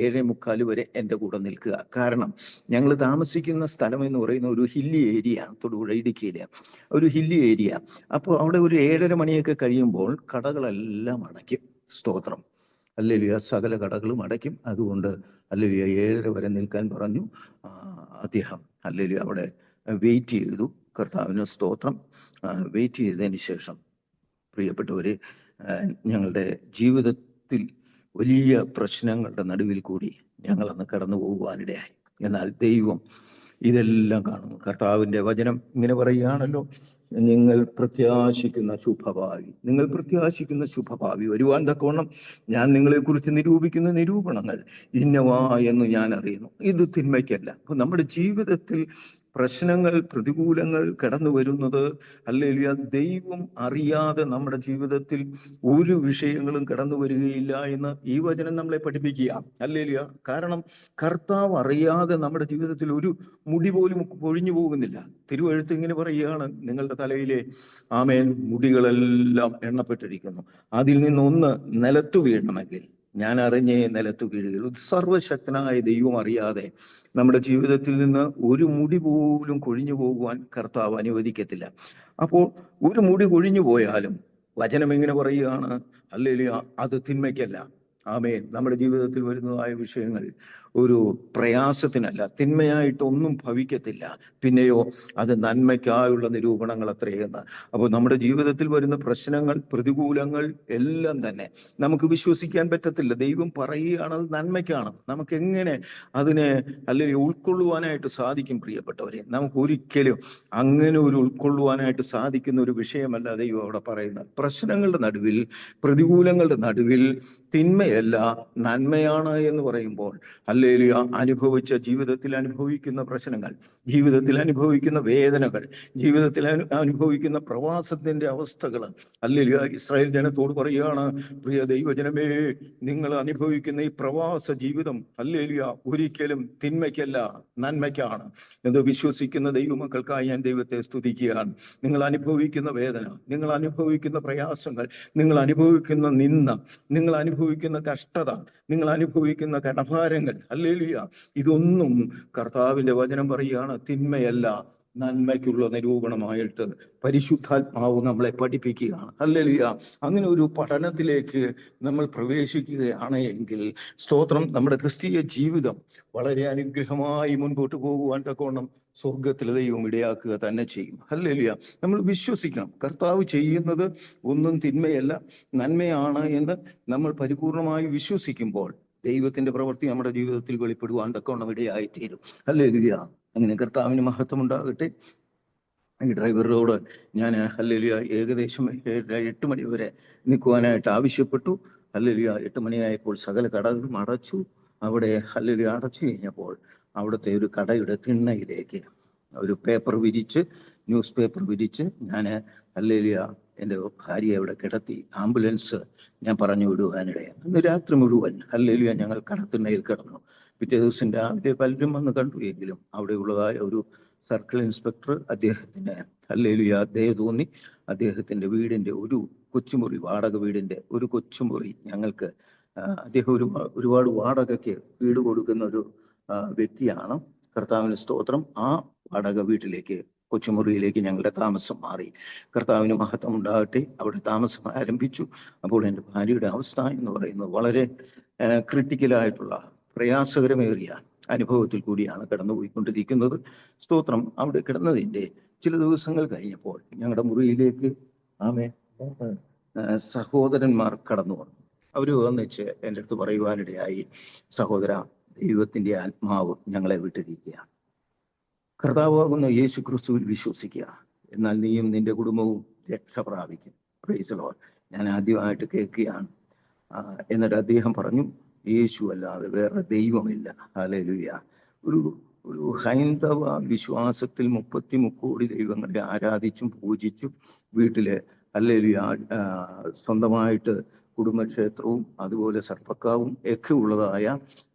7:45 വരെ എൻ്റെ കൂടെ നിൽക്കുക. കാരണം ഞങ്ങൾ താമസിക്കുന്ന സ്ഥലം എന്ന് പറയുന്ന ഒരു ഹില്ലി ഏരിയ ആണ്, തൊടുപുഴ ഇടുക്കിയിലെ ഒരു ഹില്ലി ഏരിയ. അപ്പോൾ അവിടെ ഒരു 7:30 മണിയൊക്കെ കഴിയുമ്പോൾ കടകളെല്ലാം അടയ്ക്കും. സ്തോത്രം, ഹല്ലേലൂയ, സകല കടകളും അടയ്ക്കും. അതുകൊണ്ട് ഹല്ലേലൂയ 7:30 വരെ നിൽക്കാൻ പറഞ്ഞു. അദ്ദേഹം ഹല്ലേലൂയ അവിടെ വെയിറ്റ് ചെയ്തു. കർത്താവിന് സ്തോത്രം. വെയിറ്റ് ചെയ്തതിന് ശേഷം പ്രിയപ്പെട്ടവരെ, ഞങ്ങളുടെ ജീവിതത്തിൽ വലിയ പ്രശ്നങ്ങളുടെ നടുവിൽ കൂടി ഞങ്ങളന്ന് കടന്നു പോകുവാനിടയായി. എന്നാൽ ദൈവം ഇതെല്ലാം കാണുന്നു. കർത്താവിൻ്റെ വചനം ഇങ്ങനെ പറയുകയാണല്ലോ, നിങ്ങൾ പ്രത്യാശിക്കുന്ന ശുഭഭാവി വരുവാൻ തക്കവണ്ണം ഞാൻ നിങ്ങളെക്കുറിച്ച് നിരൂപിക്കുന്ന നിരൂപണങ്ങൾ ഇന്നവാ എന്ന് ഞാൻ അറിയുന്നു. ഇത് തിന്മയ്ക്കല്ല. അപ്പൊ നമ്മുടെ ജീവിതത്തിൽ പ്രശ്നങ്ങൾ, പ്രതികൂലങ്ങൾ കടന്നു വരുന്നത് ഹല്ലേലൂയ ദൈവം അറിയാതെ നമ്മുടെ ജീവിതത്തിൽ ഒരു വിഷയങ്ങളും കടന്നു വരികയില്ല എന്ന് ഈ വചനം നമ്മളെ പഠിപ്പിക്കുക. ഹല്ലേലൂയ. കാരണം കർത്താവ് അറിയാതെ നമ്മുടെ ജീവിതത്തിൽ ഒരു മുടി പോലും പൊഴിഞ്ഞു പോകുന്നില്ല. തിരുവെഴുത്ത് ഇങ്ങനെ പറയുകയാണ്, നിങ്ങളുടെ തലയിലെ ആമേൻ മുടികളെല്ലാം എണ്ണപ്പെട്ടിരിക്കുന്നു, അതിൽ നിന്നൊന്ന് നിലത്തു വീഴണമെങ്കിൽ ഞാൻ അറിഞ്ഞേ നിലത്തു വീഴുകയുള്ളൂ. സർവശക്തനായ ദൈവം അറിയാതെ നമ്മുടെ ജീവിതത്തിൽ നിന്ന് ഒരു മുടി പോലും കൊഴിഞ്ഞു പോകുവാൻ കർത്താവ് അനുവദിക്കത്തില്ല. അപ്പോൾ ഒരു മുടി കൊഴിഞ്ഞു പോയാലും വചനം എങ്ങനെ പറയുകയാണ്, ഹല്ലേലൂയ, അത് തിന്മയ്ക്കല്ല. ആമേൻ. നമ്മുടെ ജീവിതത്തിൽ വരുന്നതായ വിഷയങ്ങൾ ഒരു പ്രയാസത്തിനല്ല, തിന്മയായിട്ടൊന്നും ഭവിക്കത്തില്ല, പിന്നെയോ അത് നന്മയ്ക്കായുള്ള നിരൂപണങ്ങൾ അത്രയെന്ന്. അപ്പോൾ നമ്മുടെ ജീവിതത്തിൽ വരുന്ന പ്രശ്നങ്ങൾ, പ്രതികൂലങ്ങൾ എല്ലാം തന്നെ നമുക്ക് വിശ്വസിക്കാൻ പറ്റത്തില്ല. ദൈവം പറയുകയാണ് അത് നന്മയ്ക്കാണ്. നമുക്ക് എങ്ങനെ അതിനെ അല്ലെങ്കിൽ ഉൾക്കൊള്ളുവാനായിട്ട് സാധിക്കും? പ്രിയപ്പെട്ടവരെ, നമുക്ക് ഒരിക്കലും അങ്ങനെ ഒരു ഉൾക്കൊള്ളുവാനായിട്ട് സാധിക്കുന്ന ഒരു വിഷയമല്ല ദൈവം അവിടെ പറയുന്നത്. പ്രശ്നങ്ങളുടെ നടുവിൽ, പ്രതികൂലങ്ങളുടെ നടുവിൽ തിന്മയല്ല നന്മയാണ് എന്ന് പറയുമ്പോൾ ഹല്ലേലൂയ, ജീവിതത്തിൽ അനുഭവിക്കുന്ന പ്രശ്നങ്ങൾ, ജീവിതത്തിൽ അനുഭവിക്കുന്ന വേദനകൾ, ജീവിതത്തിൽ അനുഭവിക്കുന്ന പ്രവാസത്തിന്റെ അവസ്ഥകൾ, ഹല്ലേലൂയ, ഇസ്രായേൽ ജനത്തോട് പറയുകയാണ്, പ്രിയ ദൈവജനമേ, നിങ്ങൾ അനുഭവിക്കുന്ന ഈ പ്രവാസ ജീവിതം ഹല്ലേലൂയ ഒരിക്കലും തിന്മയ്ക്കല്ല, നന്മയ്ക്കാണ് എന്ന് വിശ്വസിക്കുന്ന ദൈവമക്കൾക്കായി ഞാൻ ദൈവത്തെ സ്തുതിക്കുകയാണ്. നിങ്ങൾ അനുഭവിക്കുന്ന വേദന, നിങ്ങൾ അനുഭവിക്കുന്ന പ്രയാസങ്ങൾ, നിങ്ങൾ അനുഭവിക്കുന്ന നിന്ദ, നിങ്ങൾ അനുഭവിക്കുന്ന കഷ്ടത, നിങ്ങൾ അനുഭവിക്കുന്ന കടഭാരങ്ങൾ, ഹല്ലേലൂയ, ഇതൊന്നും കർത്താവിന്റെ വചനം പറയുകയാണ് തിന്മയല്ല, നന്മയ്ക്കുള്ള നിരൂപണമായിട്ട് പരിശുദ്ധാത്മാവ് നമ്മളെ പഠിപ്പിക്കുകയാണ്. ഹല്ലേലൂയ. അങ്ങനെ ഒരു പഠനത്തിലേക്ക് നമ്മൾ പ്രവേശിക്കുകയാണ് എങ്കിൽ സ്തോത്രം, നമ്മുടെ ക്രിസ്തീയ ജീവിതം വളരെ അനുഗ്രഹമായി മുൻപോട്ട് പോകുവാൻ തക്കവണ്ണം സ്വർഗത്തിലെ ദൈവം ഇടയാക്കുക തന്നെ ചെയ്യും. ഹല്ലേലൂയ. നമ്മൾ വിശ്വസിക്കണം, കർത്താവ് ചെയ്യുന്നത് ഒന്നും തിന്മയല്ല, നന്മയാണ് എന്ന് നമ്മൾ പരിപൂർണമായി വിശ്വസിക്കുമ്പോൾ ദൈവത്തിന്റെ പ്രവൃത്തി നമ്മുടെ ജീവിതത്തിൽ വെളിപ്പെടുവാൻ തക്കവണ്ണം ഇടയായിത്തീരും. ഹല്ലേലൂയ. അങ്ങനെ കർത്താവിന് മഹത്വം ഉണ്ടാകട്ടെ. ഈ ഡ്രൈവറോട് ഞാൻ ഹല്ലേലൂയ ഏകദേശം 8 മണി വരെ നിൽക്കുവാനായിട്ട് ആവശ്യപ്പെട്ടു. ഹല്ലേലൂയ. 8 മണിയായപ്പോൾ സകല കടകളും അടച്ചു. അവിടെ ഹല്ലേലൂയ അടച്ചു കഴിഞ്ഞപ്പോൾ അവിടുത്തെ ഒരു കടയുടെ തിണ്ണയിലേക്ക് ഒരു പേപ്പർ വിരിച്ച്, ന്യൂസ് പേപ്പർ വിരിച്ച് ഞാൻ ഹല്ലേലൂയ എൻ്റെ ഭാര്യയെ അവിടെ കിടത്തി ആംബുലൻസ് ഞാൻ പറഞ്ഞു വിടുവാനിടയാണ്. അന്ന് രാത്രി മുഴുവൻ ഹല്ലേലൂയ ഞങ്ങൾ കടത്തിണ്ണയിൽ കിടന്നു. പിറ്റേ ദിവസം രാവിലെ പലരും വന്ന് കണ്ടു. എങ്കിലും അവിടെ ഉള്ളതായ ഒരു സർക്കിൾ ഇൻസ്പെക്ടർ അദ്ദേഹത്തിന് ഹല്ലേലൂയ ദയ തോന്നി അദ്ദേഹത്തിന്റെ വീടിന്റെ ഒരു കൊച്ചുമുറി, വാടക വീടിന്റെ ഒരു കൊച്ചുമുറി ഞങ്ങൾക്ക്, അദ്ദേഹം ഒരുപാട് വാടകയ്ക്ക് വീട് കൊടുക്കുന്ന ഒരു വ്യക്തിയാണ്. കർത്താവിന് സ്തോത്രം. ആ വാടക വീട്ടിലേക്ക്, കൊച്ചുമുറിയിലേക്ക് ഞങ്ങളുടെ താമസം മാറി. കർത്താവിന് മഹത്വം ഉണ്ടാകട്ടെ. അവിടെ താമസം ആരംഭിച്ചു. അപ്പോൾ എൻ്റെ ഭാര്യയുടെ അവസ്ഥ എന്ന് പറയുന്നത് വളരെ ക്രിട്ടിക്കലായിട്ടുള്ള, പ്രയാസകരമേറിയ അനുഭവത്തിൽ കൂടിയാണ് കടന്നുപോയിക്കൊണ്ടിരിക്കുന്നത്. സ്തോത്രം. അവിടെ കിടന്നതിൻ്റെ ചില ദിവസങ്ങൾ കഴിഞ്ഞപ്പോൾ ഞങ്ങളുടെ മുറിയിലേക്ക് സഹോദരന്മാർ കടന്നു വന്നു. അവർ വന്നിച്ച് എൻ്റെ അടുത്ത് പറയുവാനിടയായി, സഹോദര, ദൈവത്തിന്റെ ആത്മാവ് ഞങ്ങളെ വിട്ടിരിക്കുകയാണ്. കർത്താവാകുന്ന യേശു ക്രിസ്തുവിൽ വിശ്വസിക്കുക, എന്നാൽ നീയും നിന്റെ കുടുംബവും രക്ഷ പ്രാപിക്കും. Praise the Lord. ഞാൻ ആദ്യമായിട്ട് കേൾക്കുകയാണ്. എന്നിട്ട് അദ്ദേഹം പറഞ്ഞു, യേശു അല്ലാതെ വേറെ ദൈവമില്ല. ഹല്ലേലൂയ. ഒരു ഹൈന്ദവ വിശ്വാസത്തിൽ 33 കോടി ദൈവങ്ങളെ ആരാധിച്ചും പൂജിച്ചും വീട്ടില് ഹല്ലേലൂയ സ്വന്തമായിട്ട് കുടുംബക്ഷേത്രവും അതുപോലെ സർപ്പക്കാവും ഒക്കെ ഉള്ളതായ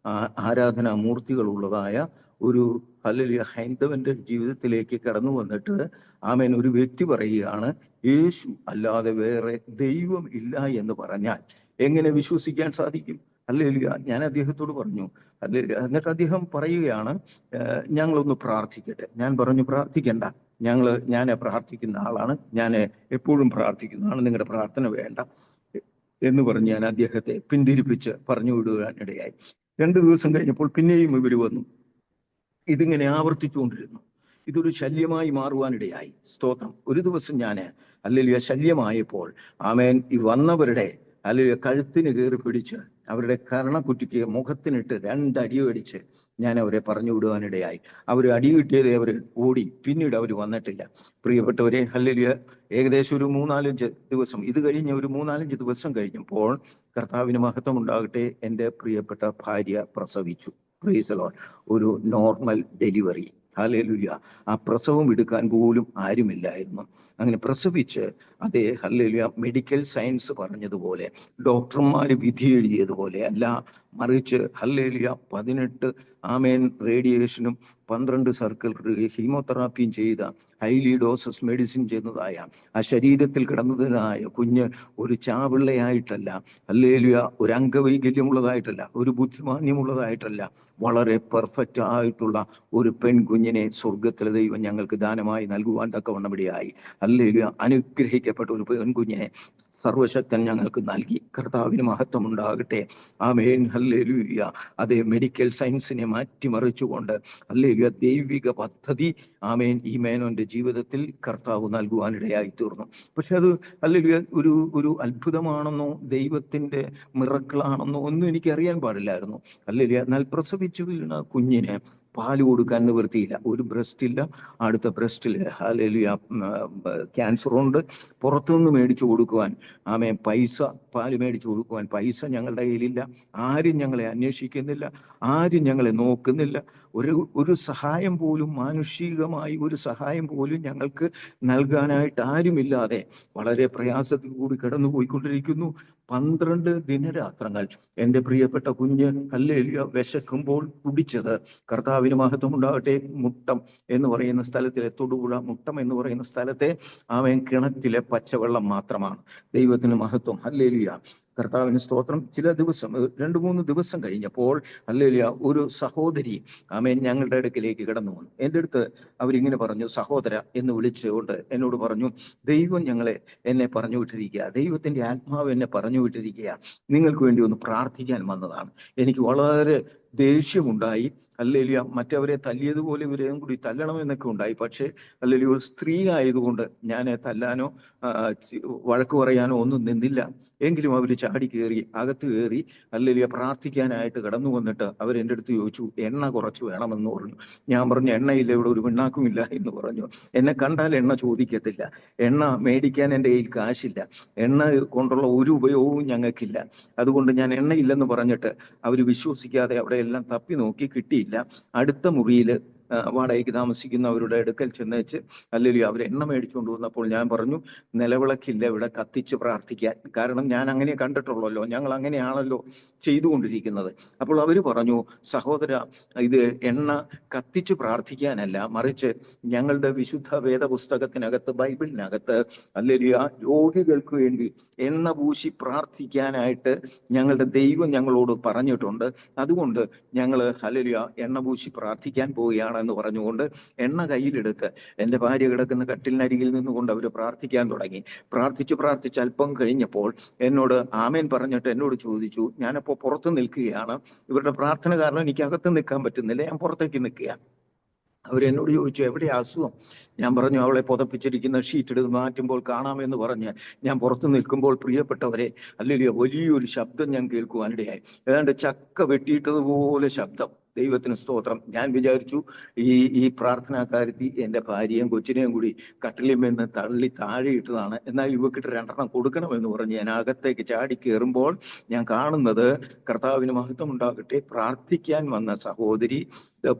ആരാധനാ മൂർത്തികൾ ഉള്ളതായ ഒരു ഹല്ലേലൂയ ഹൈന്ദവന്റെ ജീവിതത്തിലേക്ക് കടന്നു വന്നിട്ട് ആമേൻ ഒരു വ്യക്തി പറയുകയാണ്, യേശു അല്ലാതെ വേറെ ദൈവം ഇല്ല എന്ന് പറഞ്ഞാൽ എങ്ങനെ വിശ്വസിക്കാൻ സാധിക്കും? ഹല്ലേലൂയ. ഞാൻ അദ്ദേഹത്തോട് പറഞ്ഞു, ഹല്ലേലൂയ. എന്നിട്ട് അദ്ദേഹം പറയുകയാണ്, ഞങ്ങളൊന്ന് പ്രാർത്ഥിക്കട്ടെ. ഞാൻ പറഞ്ഞു, പ്രാർത്ഥിക്കണ്ട, ഞാൻ പ്രാർത്ഥിക്കുന്ന ആളാണ്, ഞാൻ എപ്പോഴും പ്രാർത്ഥിക്കുന്നതാണ്, നിങ്ങളുടെ പ്രാർത്ഥന വേണ്ട എന്ന് പറഞ്ഞ് ഞാൻ അദ്ദേഹത്തെ പിന്തിരിപ്പിച്ച് പറഞ്ഞു വിടുവാനിടയായി. 2 ദിവസം കഴിഞ്ഞപ്പോൾ പിന്നെയും ഇവർ വന്നു. ഇതിങ്ങനെ ആവർത്തിച്ചുകൊണ്ടിരുന്നു. ഇതൊരു ശല്യമായി മാറുവാനിടയായി. സ്തോത്രം. ഒരു ദിവസം ഞാൻ ഹല്ലേലൂയ ശല്യമായപ്പോൾ ആമേൻ ഈ വന്നവരുടെ ഹല്ലേലൂയ കഴുത്തിന് കയറി പിടിച്ച് അവരുടെ കർണക്കുറ്റിക്ക് മുഖത്തിനിട്ട് 2 അടിയടിച്ച് ഞാൻ അവരെ പറഞ്ഞു വിടുവാനിടയായി. അവർ അടി കിട്ടിയത് അവർ ഓടി. പിന്നീട് അവർ വന്നിട്ടില്ല. പ്രിയപ്പെട്ടവരെ, ഹല്ലേലൂയ ഏകദേശം ഒരു 3-4 ദിവസം, ഇത് കഴിഞ്ഞ് ഒരു 3-4 ദിവസം കഴിഞ്ഞപ്പോൾ കർത്താവിന് മഹത്വം ഉണ്ടാകട്ടെ, എൻ്റെ പ്രിയപ്പെട്ട ഭാര്യ പ്രസവിച്ചു. Praise the Lord. ഒരു നോർമൽ ഡെലിവറി. ഹല്ലേലൂയ. ആ പ്രസവം എടുക്കാൻ പോലും ആരുമില്ലായിരുന്നു. അങ്ങനെ പ്രസവിച്ച് അതേ ഹല്ലേലൂയ മെഡിക്കൽ സയൻസ് പറഞ്ഞതുപോലെ ഡോക്ടർമാർ വിധി എഴുതിയതുപോലെ അല്ല, മറിച്ച് ഹല്ലേലൂയ 18 ആമേൻ റേഡിയേഷനും 12 സർക്കിൾ ഹീമോതെറാപ്പിയും ചെയ്ത ഹൈലി ഡോസസ് മെഡിസിൻ ചെയ്യുന്നതായ ആ ശരീരത്തിൽ കിടന്നതിനായ കുഞ്ഞ് ഒരു ചാവിള്ളയായിട്ടല്ല, ഹല്ലേലൂയ ഒരു അംഗവൈകല്യമുള്ളതായിട്ടല്ല, ഒരു ബുദ്ധിമാന്യമുള്ളതായിട്ടല്ല, വളരെ പെർഫെക്റ്റ് ആയിട്ടുള്ള ഒരു പെൺകുഞ്ഞിനെ സ്വർഗത്തിലെ ദൈവം ഞങ്ങൾക്ക് ദാനമായി നൽകുവാൻ തക്കവണ്ണമിടയായി. ഹല്ലേലൂയ. അനുഗ്രഹിക്കപ്പെട്ട ഒരു പെൺകുഞ്ഞിനെ സർവശക്തൻ ഞങ്ങൾക്ക് നൽകി. കർത്താവിന് മഹത്വം ഉണ്ടാകട്ടെ. ആമേൻ. ഹല്ലേലൂയ. അതേ മെഡിക്കൽ സയൻസിനെ മാറ്റിമറിച്ചുകൊണ്ട് ഹല്ലേലൂയ ദൈവിക പദ്ധതി ആമേൻ ഈ മേനോന്റെ ജീവിതത്തിൽ കർത്താവ് നൽകുവാനിടയായി തീർന്നു. പക്ഷെ അത് ഹല്ലേലൂയ ഒരു ഒരു അത്ഭുതമാണെന്നോ ദൈവത്തിന്റെ മിറക്കിളാണെന്നോ ഒന്നും എനിക്ക് അറിയാൻ പാടില്ലായിരുന്നു. ഹല്ലേലൂയ. എന്നാൽ പ്രസവിച്ചു വീണ കുഞ്ഞിന് പാല് കൊടുക്കാൻ നിവൃത്തിയില്ല. ഒരു ബ്രസ്റ്റ് ഇല്ല, അടുത്ത ബ്രസ്റ്റിൽ ഹല്ലേലൂയ ക്യാൻസറുണ്ട്. പുറത്തുനിന്ന് മേടിച്ചു കൊടുക്കുവാൻ പൈസ, പാല് മേടിച്ചു കൊടുക്കുവാൻ പൈസ ഞങ്ങളുടെ കയ്യിലില്ല. ആരും ഞങ്ങളെ അന്വേഷിക്കുന്നില്ല, ആരും ഞങ്ങളെ നോക്കുന്നില്ല. ഒരു സഹായം പോലും, മാനുഷികമായി ഒരു സഹായം പോലും ഞങ്ങൾക്ക് നൽകാനായിട്ട് ആരുമില്ലാതെ വളരെ പ്രയാസത്തിൽ കൂടി കടന്നു പോയിക്കൊണ്ടിരിക്കുന്നു. 12 ദിനരാത്രങ്ങൾ എൻ്റെ പ്രിയപ്പെട്ട കുഞ്ഞ് ഹല്ലേലൂയ വിശക്കുമ്പോൾ കുടിച്ചത്, കർത്താവിന് മഹത്വം ഉണ്ടാകട്ടെ, മുട്ടം എന്ന് പറയുന്ന സ്ഥലത്തിലെ, തൊടുപുഴ മുട്ടം എന്ന് പറയുന്ന സ്ഥലത്തെ കിണറ്റിലെ പച്ചവെള്ളം മാത്രമാണ്. ദൈവത്തിന് മഹത്വം. ഹല്ലേലൂയ. കർത്താവിന് സ്തോത്രം. ചില ദിവസം 2-3 ദിവസം കഴിഞ്ഞപ്പോൾ ഹല്ലേലൂയ ഒരു സഹോദരി ഞങ്ങളുടെ അടുക്കിലേക്ക് കടന്നു വന്നു. എൻ്റെ അടുത്ത് അവരിങ്ങനെ പറഞ്ഞു, സഹോദര എന്ന് വിളിച്ചുകൊണ്ട് എന്നോട് പറഞ്ഞു, ദൈവം എന്നെ പറഞ്ഞു വിട്ടിരിക്കുക, ദൈവത്തിന്റെ ആത്മാവ് എന്നെ പറഞ്ഞു വിട്ടിരിക്കുക, നിങ്ങൾക്ക് വേണ്ടി ഒന്ന് പ്രാർത്ഥിക്കാൻ വന്നതാണ്. എനിക്ക് വളരെ ദേഷ്യമുണ്ടായി. ഹല്ലേലൂയ. മറ്റവരെ തല്ലിയതുപോലെ ഇവരെയും കൂടി തല്ലണമെന്നൊക്കെ ഉണ്ടായി. പക്ഷേ ഹല്ലേലൂയ ഒരു സ്ത്രീ ആയതുകൊണ്ട് ഞാൻ തല്ലാനോ വഴക്ക് പറയാനോ ഒന്നും നിന്നില്ല. എങ്കിലും അവർ ചാടി കയറി അകത്ത് കയറി ഹല്ലേലൂയ പ്രാർത്ഥിക്കാനായിട്ട് കടന്നു വന്നിട്ട് അവരെൻ്റെ അടുത്ത് ചോദിച്ചു, എണ്ണ കുറച്ച് വേണമെന്ന് പറഞ്ഞു. ഞാൻ പറഞ്ഞു, എണ്ണയില്ല, ഇവിടെ ഒരു പിണ്ണാക്കുമില്ല എന്ന് പറഞ്ഞു. എന്നെ കണ്ടാൽ എണ്ണ ചോദിക്കത്തില്ല, എണ്ണ മേടിക്കാൻ എൻ്റെ കയ്യിൽ കാശില്ല, എണ്ണ കൊണ്ടുള്ള ഒരു ഉപയോഗവും ഞങ്ങൾക്കില്ല. അതുകൊണ്ട് ഞാൻ എണ്ണയില്ലെന്ന് പറഞ്ഞിട്ട് അവർ വിശ്വസിക്കാതെ അവിടെ എല്ലാം തപ്പി നോക്കി, കിട്ടിയില്ല. അടുത്ത മുറിയിൽ വാടകയ്ക്ക് താമസിക്കുന്നവരുടെ അടുക്കൽ ചെന്നേച്ച് ഹല്ലേലൂയ അവർ എണ്ണ മേടിച്ചുകൊണ്ട് വന്നപ്പോൾ ഞാൻ പറഞ്ഞു, നിലവിളക്കില്ല, ഇവിടെ കത്തിച്ച് പ്രാർത്ഥിക്കാൻ. കാരണം ഞാൻ അങ്ങനെ കണ്ടിട്ടുള്ളല്ലോ, ഞങ്ങൾ അങ്ങനെയാണല്ലോ ചെയ്തുകൊണ്ടിരിക്കുന്നത്. അപ്പോൾ അവർ പറഞ്ഞു, സഹോദര, ഇത് എണ്ണ കത്തിച്ച് പ്രാർത്ഥിക്കാനല്ല, മറിച്ച് ഞങ്ങളുടെ വിശുദ്ധ വേദപുസ്തകത്തിനകത്ത്, ബൈബിളിനകത്ത് ഹല്ലേലൂയ രോഗികൾക്ക് വേണ്ടി എണ്ണ പൂശി പ്രാർത്ഥിക്കാനായിട്ട് ഞങ്ങളുടെ ദൈവം ഞങ്ങളോട് പറഞ്ഞിട്ടുണ്ട്. അതുകൊണ്ട് ഞങ്ങൾ ഹല്ലേലൂയ എണ്ണ പൂശി പ്രാർത്ഥിക്കാൻ പോവുകയാണ് എന്ന് പറഞ്ഞുകൊണ്ട് എണ്ണ കയ്യിലെടുത്ത് എൻ്റെ ഭാര്യ കിടക്കുന്ന കട്ടിലിനരികിൽ നിന്നുകൊണ്ട് അവർ പ്രാർത്ഥിക്കാൻ തുടങ്ങി. പ്രാർത്ഥിച്ച് അല്പം കഴിഞ്ഞപ്പോൾ എന്നോട് ആമേൻ പറഞ്ഞിട്ട് എന്നോട് ചോദിച്ചു, ഞാനപ്പോൾ പുറത്ത് നിൽക്കുകയാണ്, ഇവരുടെ പ്രാർത്ഥന കാരണം എനിക്ക് അകത്ത് നിൽക്കാൻ പറ്റുന്നില്ല, ഞാൻ പുറത്തേക്ക് നിൽക്കുകയാണ്. അവരെന്നോട് ചോദിച്ചു, എവിടെയാ അസുഖം? ഞാൻ പറഞ്ഞു, അവളെ പുതപ്പിച്ചിരിക്കുന്ന ഷീറ്റ് എടുത്ത് മാറ്റുമ്പോൾ കാണാമെന്ന് പറഞ്ഞ് ഞാൻ പുറത്തു നിൽക്കുമ്പോൾ പ്രിയപ്പെട്ടവരെ ഹല്ലേലൂയ വലിയൊരു ശബ്ദം ഞാൻ കേൾക്കുവാനിടയായി. ഏതാണ്ട് ചക്ക വെട്ടിയിട്ടതുപോലെ ശബ്ദം. ദൈവത്തിന് സ്തോത്രം. ഞാൻ വിചാരിച്ചു ഈ പ്രാർത്ഥനാകാര്യത്തിൽ എൻ്റെ ഭാര്യയും കൊച്ചിനെയും കൂടി കട്ടിലിൽ നിന്ന് തള്ളി താഴെ ഇട്ടതാണ്. എന്നാൽ ഇവക്കിട്ട് 2 കൊടുക്കണമെന്ന് പറഞ്ഞ് ഞാൻ അകത്തേക്ക് ചാടി കയറുമ്പോൾ ഞാൻ കാണുന്നത്, കർത്താവിന് മഹത്വം ഉണ്ടാകട്ടെ, പ്രാർത്ഥിക്കാൻ വന്ന സഹോദരി